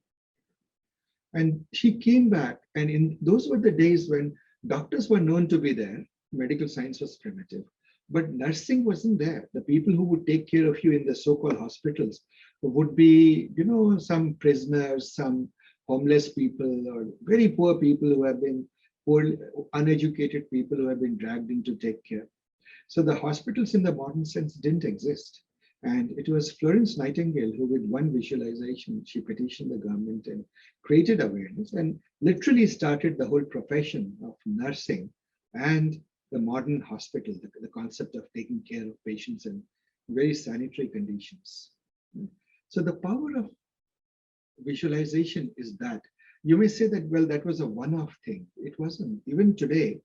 And she came back, and those were the days when doctors were known to be there. Medical science was primitive, but nursing wasn't there. The people who would take care of you in the so-called hospitals would be, you know, some prisoners, some homeless people, or very poor people who have been poor, uneducated people who have been dragged in to take care. So the hospitals in the modern sense didn't exist. And it was Florence Nightingale who, with one visualization, she petitioned the government and created awareness and literally started the whole profession of nursing and the modern hospital, the concept of taking care of patients in very sanitary conditions. So the power of visualization is that. You may say that, well, that was a one-off thing. It wasn't. Even today,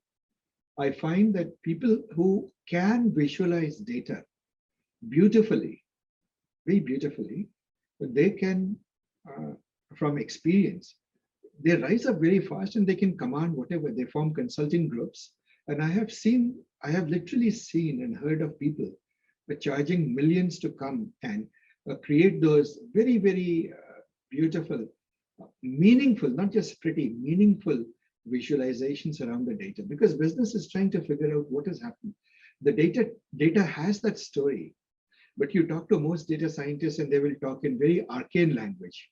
I find that people who can visualize data beautifully, very beautifully, but they can, from experience, they rise up very fast and they can command whatever. They form consulting groups. And I have literally seen and heard of people charging millions to come and create those very, very beautiful, meaningful, not just pretty, meaningful visualizations around the data, because business is trying to figure out what is happening. The data has that story, but you talk to most data scientists and they will talk in very arcane language,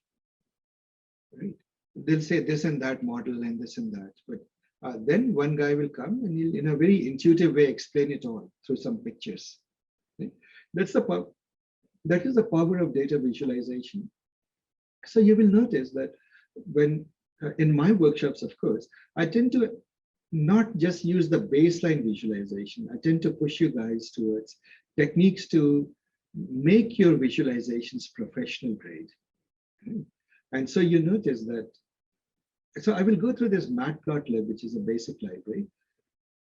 right? They'll say this and that model and this and that, but then one guy will come and he'll, in a very intuitive way, explain it all through some pictures. Right? That is the power of data visualization. So you will notice that when in my workshops, of course, I tend to not just use the baseline visualization. I tend to push you guys towards techniques to make your visualizations professional grade. Okay? And so you notice that. So I will go through this matplotlib, which is a basic library.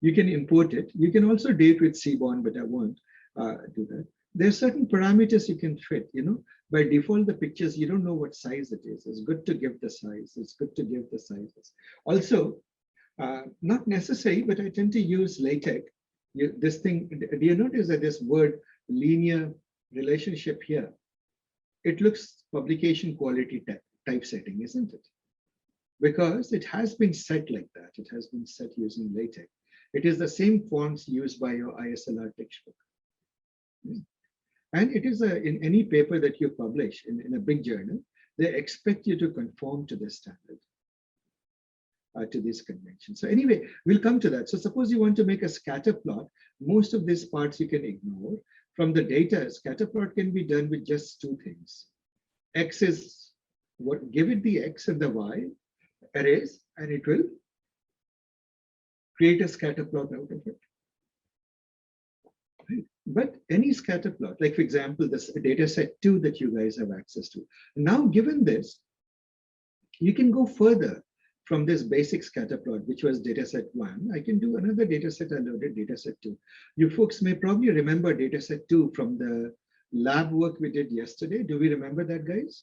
You can import it. You can also do it with Seaborn, but I won't do that. There are certain parameters you can fit. By default, the pictures, you don't know what size it is. It's good to give the size. It's good to give the sizes. Also, not necessary, but I tend to use LaTeX. This thing, do you notice that this word linear relationship here? It looks publication quality typesetting, isn't it? Because it has been set like that. It has been set using LaTeX. It is the same fonts used by your ISLR textbook. And it is in any paper that you publish in a big journal, they expect you to conform to this standard, to this convention. So anyway, we'll come to that. So suppose you want to make a scatter plot, most of these parts you can ignore. From the data, scatter plot can be done with just two things. X is what, give it the X and the Y arrays, and it will create a scatter plot out of it. Right? But any scatter plot, like for example, this data set 2 that you guys have access to. Now, given this, you can go further from this basic scatter plot, which was data set 1. I can do another data set I loaded, data set 2. You folks may probably remember data set 2 from the lab work we did yesterday. Do we remember that, guys?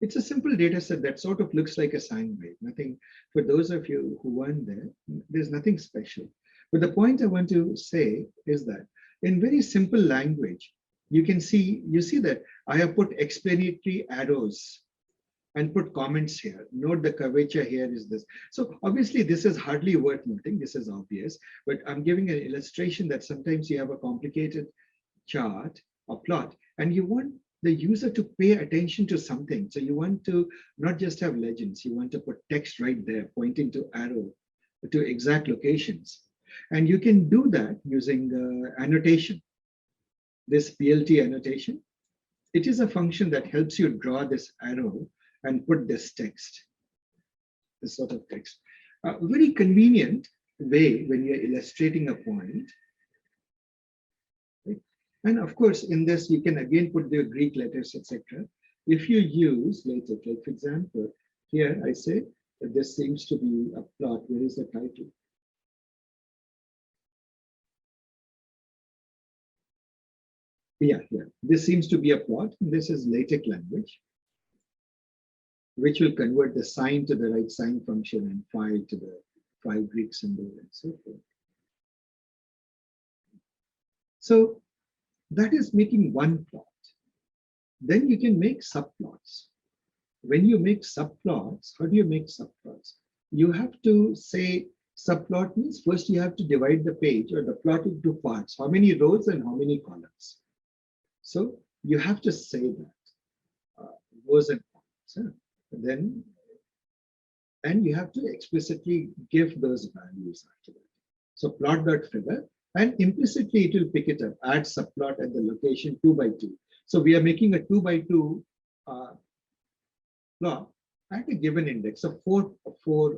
It's a simple data set that sort of looks like a sine wave. Nothing, for those of you who weren't there, there's nothing special. But the point I want to say is that in very simple language, you see that I have put explanatory arrows and put comments here. Note the curvature here is this. So obviously this is hardly worth noting. This is obvious, but I'm giving an illustration that sometimes you have a complicated chart or plot and you want the user to pay attention to something. So you want to not just have legends, you want to put text right there pointing to arrow to exact locations. And you can do that using annotation, this PLT annotation. It is a function that helps you draw this arrow and put this text, this sort of text. A very convenient way when you're illustrating a point. Right? And of course, in this, you can again put the Greek letters, etc. If you use LaTeX, like for example, here I say that this seems to be a plot. Where is the title? Yeah, this seems to be a plot. This is LaTeX language, which will convert the sine to the right sine function and phi to the phi Greek symbol and so forth. So that is making one plot. Then you can make subplots. When you make subplots, how do you make subplots? You have to say subplot means first you have to divide the page or the plot into parts. How many rows and how many columns? So you have to say that rows and columns. Then, and you have to explicitly give those values after that. So plot.figure, and implicitly it will pick it up, add subplot at the location 2 by 2. So we are making a 2 by 2 plot at a given index. So four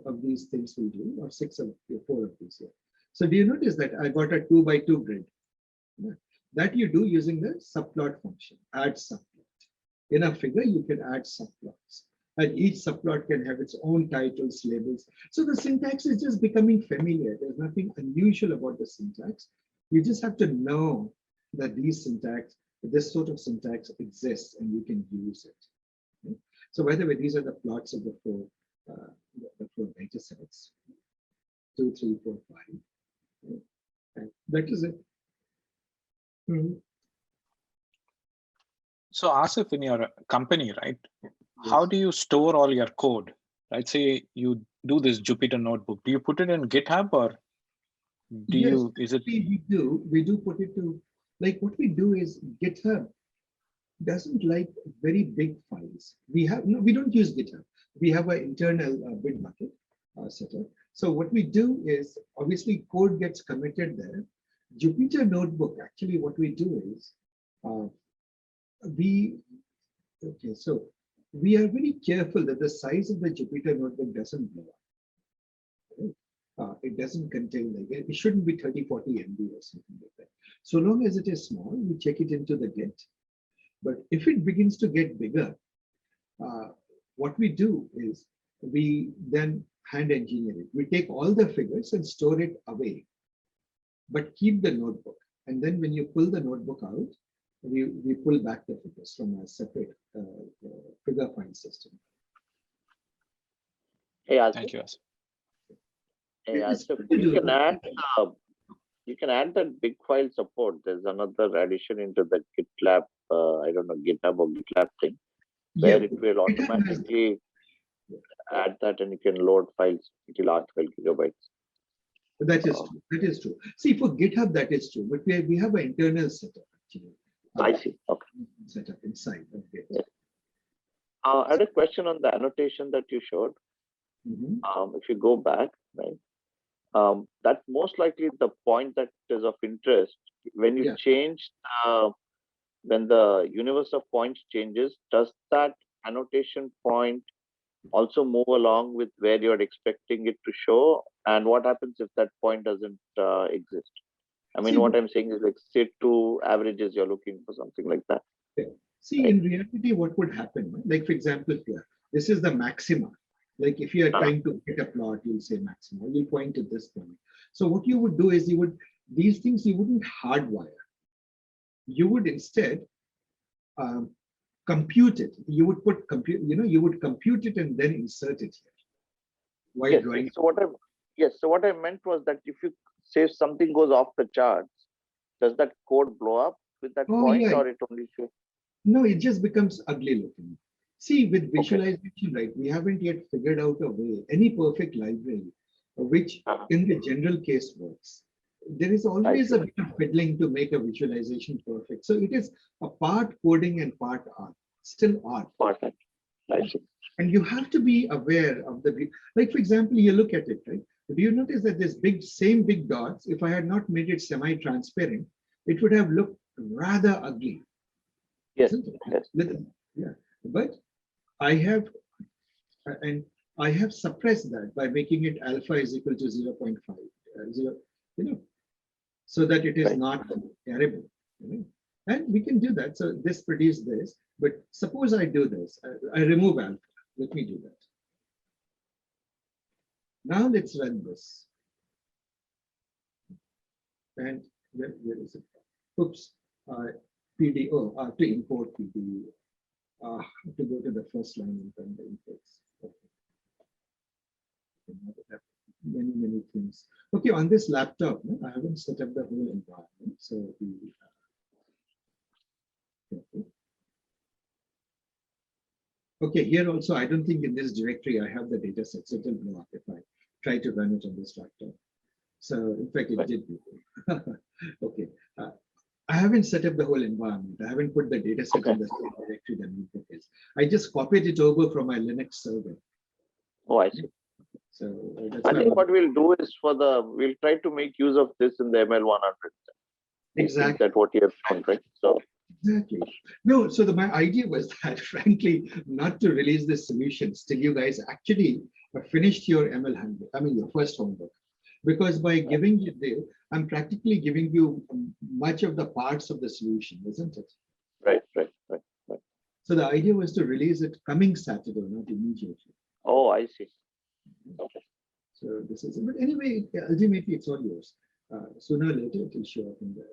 of these things will do, or 4 of these here. So do you notice that I got a 2 by 2 grid? That you do using the subplot function, add subplot. In a figure, you can add subplots. And each subplot can have its own titles, labels. So the syntax is just becoming familiar. There's nothing unusual about the syntax. You just have to know that these syntax this sort of syntax exists and you can use it. Okay? So by the way, these are the plots of the four data sets, 2, 3, 4, 5. Okay? And that is it. So Asif, in your company, right? How do you store all your code? Right? Say you do this Jupyter notebook. Do you put it in GitHub or do Yes, you, is it? we do put it to, like what we do is GitHub doesn't like very big files. We don't use GitHub. We have an internal Bitbucket setup. So what we do is obviously code gets committed there. Jupyter Notebook, actually what we do is so we are very careful that the size of the Jupyter Notebook doesn't blow up. It doesn't contain, like, it shouldn't be 30, 40 MB or something like that. So long as it is small, we check it into the Git. But if it begins to get bigger, what we do is we then hand engineer it. We take all the figures and store it away, but keep the notebook. And then when you pull the notebook out, we pull back the figures from a separate figure file system. Hey, Asif. Thank you, Asif. Hey, It's Asif, good to you do can that. you can add that big file support. There's another addition into the GitLab, I don't know, GitHub or GitLab thing, where it will GitHub has- automatically add that, and you can load files until large 12 gigabytes. That is true. That is true. See, for GitHub, that is true. But we have an internal setup actually. I see. Okay. Setup inside of Git. Yeah. I had a question on the annotation that you showed. Mhm. If you go back, right, that's most likely the point that is of interest. When you Yeah. change, when the universe of points changes, does that annotation point also move along with where you're expecting it to show? And what happens if that point doesn't exist? I mean, See, what I'm saying is, like, say 2 averages, you're looking for something like that. See, in reality, what would happen? Like, for example, here, this is the maxima. Like, if you are trying to get a plot, you'll say maxima. You'll point to this point. So what you would do is these things you wouldn't hardwire. You would instead compute it. You would put you would compute it and then insert it here. While Yes. drawing. So what I meant was that if you say something goes off the charts, does that code blow up with that Oh, point, yeah. or it only shows? No, it just becomes ugly looking. See, with visualization, right, we haven't yet figured out a way, any perfect library, which in the general case works. There is always a bit of fiddling to make a visualization perfect. So it is a part coding and part art, still art. Perfect. I see. And you have to be aware of like, for example, you look at it, right? Do you notice that this same big dots, if I had not made it semi-transparent, it would have looked rather ugly. Yes. Yes. Yeah. But I have suppressed that by making it alpha is equal to 0.5, so that it is not terrible. And we can do that. So this produced this, but suppose I do this, I remove alpha. Let me do that. Now let's run this. And where is it? Oops. PDO to import PD. To go to the first line and run the inputs. Okay. Many things. Okay, on this laptop, I haven't set up the whole environment. So okay, here also, I don't think in this directory I have the data set, so it will blow up if I try to run it on this laptop. So in fact, it did. Okay. I haven't set up the whole environment. I haven't put the data set in the same directory that notebook is. I just copied it over from my Linux server. Oh, I see. So that's I think what we'll do is we'll try to make use of this in the ML100. Exactly. That what you have shown, right? So exactly. No, so my idea was that, frankly, not to release this solutions till you guys actually finished your ML100. I mean, your first homework. Because by giving you this, I'm practically giving you much of the parts of the solution, isn't it? Right. So the idea was to release it coming Saturday, not immediately. Oh, I see. Okay. So this is it. But anyway, ultimately, it's all yours. Sooner or later, it will show up in the.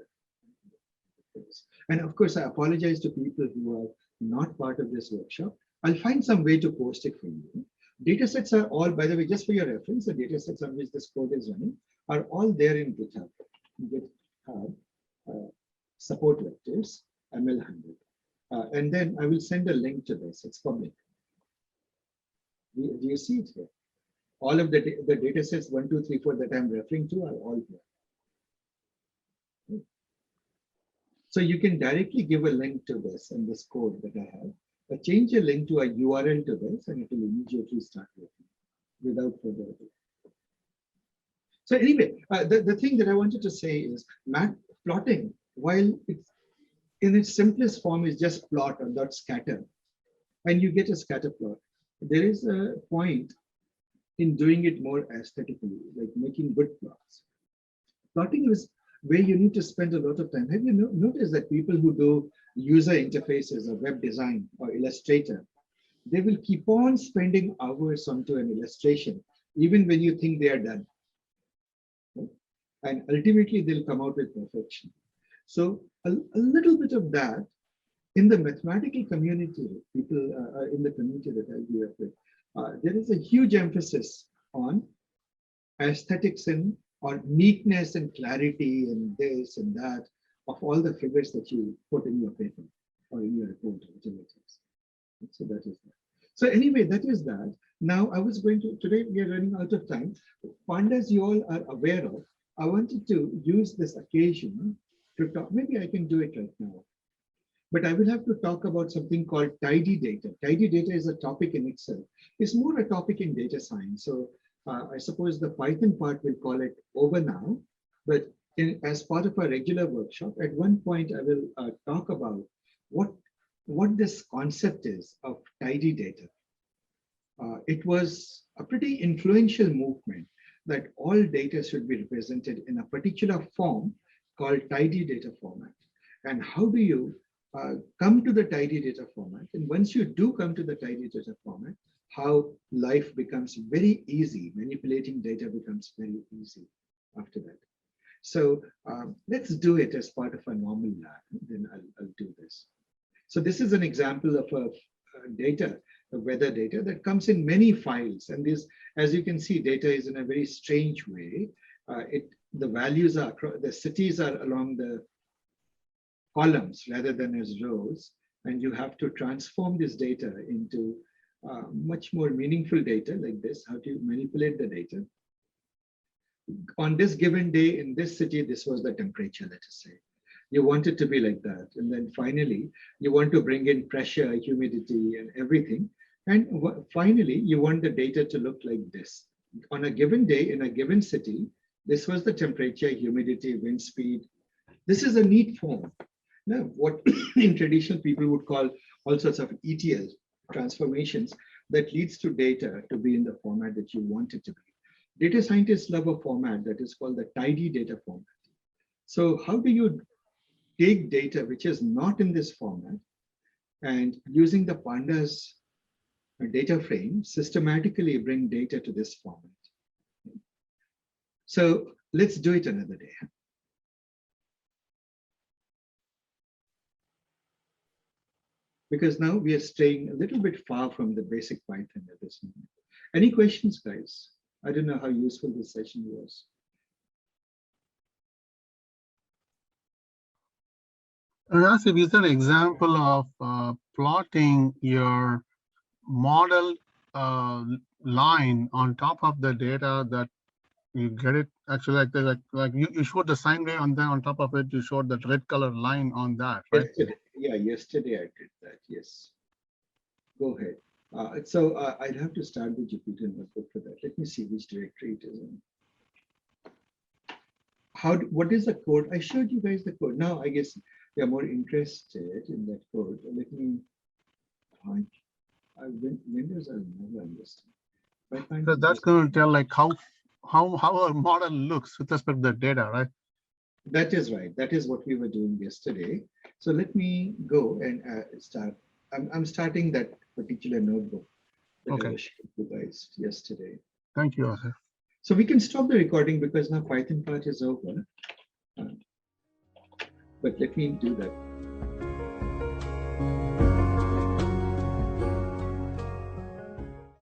this. And of course, I apologize to people who are not part of this workshop. I'll find some way to post it for you. Data sets are all, by the way, just for your reference, the data sets on which this code is running are all there in GitHub. GitHub support vectors, ML100. And then I will send a link to this. It's public. Do you see it here? All of the data sets 1, 2, 3, 4 that I'm referring to are all here. So you can directly give a link to this in this code that I have. Change a link to a URL to this, and it will immediately start working without further ado. So anyway, the thing that I wanted to say is plotting, while it's in its simplest form is just plot or dot scatter, and you get a scatter plot. There is a point in doing it more aesthetically, like making good plots. Plotting is where you need to spend a lot of time. Have you noticed that people who do user interfaces or web design or Illustrator, they will keep on spending hours onto an illustration, even when you think they are done. And ultimately, they'll come out with perfection. So a little bit of that in the mathematical community, people in the community that I grew up with, there is a huge emphasis on aesthetics and on neatness and clarity and this and that of all the figures that you put in your paper or in your report, whichever it is. So that is that. So anyway, that is that. Now I was going to, today we are running out of time. Pandas you all are aware of. I wanted to use this occasion to talk, maybe I can do it right now. But I will have to talk about something called tidy data. Tidy data is a topic in itself. It's more a topic in data science. So I suppose the Python part will call it over now. But as part of a regular workshop, at one point I will talk about what this concept is of tidy data. It was a pretty influential movement that all data should be represented in a particular form called tidy data format. And how do you come to the tidy data format? And once you do come to the tidy data format, how life becomes very easy, manipulating data becomes very easy after that. So let's do it as part of a normal lab, then I'll do this. So this is an example of a data, a weather data that comes in many files. And this, as you can see, data is in a very strange way. The values are, the cities are along the columns rather than as rows. And you have to transform this data into much more meaningful data like this. How do you manipulate the data? On this given day in this city, this was the temperature, let us say. You want it to be like that. And then finally, you want to bring in pressure, humidity, and everything. And finally, you want the data to look like this. On a given day in a given city, this was the temperature, humidity, wind speed. This is a neat form. Now, what in traditional people would call all sorts of ETL transformations that leads to data to be in the format that you want it to be. Data scientists love a format that is called the tidy data format. So how do you take data which is not in this format and using the pandas data frame systematically bring data to this format? So let's do it another day. Because now we are straying a little bit far from the basic Python at this moment. Any questions, guys? I don't know how useful this session was. Rasif, is an example of plotting your model line on top of the data that you get it actually like you showed the sine wave and then on top of it you showed that red color line on that, right? Yesterday, yeah, yesterday I did that. Yes. Go ahead. So I'd have to start the Jupyter notebook for that. Let me see which directory it is in. What is the code? I showed you guys the code. Now I guess we are more interested in that code. Let me. Windows I'll never understand. So that's going to tell like how our model looks with respect to the data, right? That is right. That is what we were doing yesterday. So let me go and start. I'm starting that particular notebook that I was showing you guys yesterday. Thank you, Asif. So we can stop the recording because now Python part is over. but let me do that.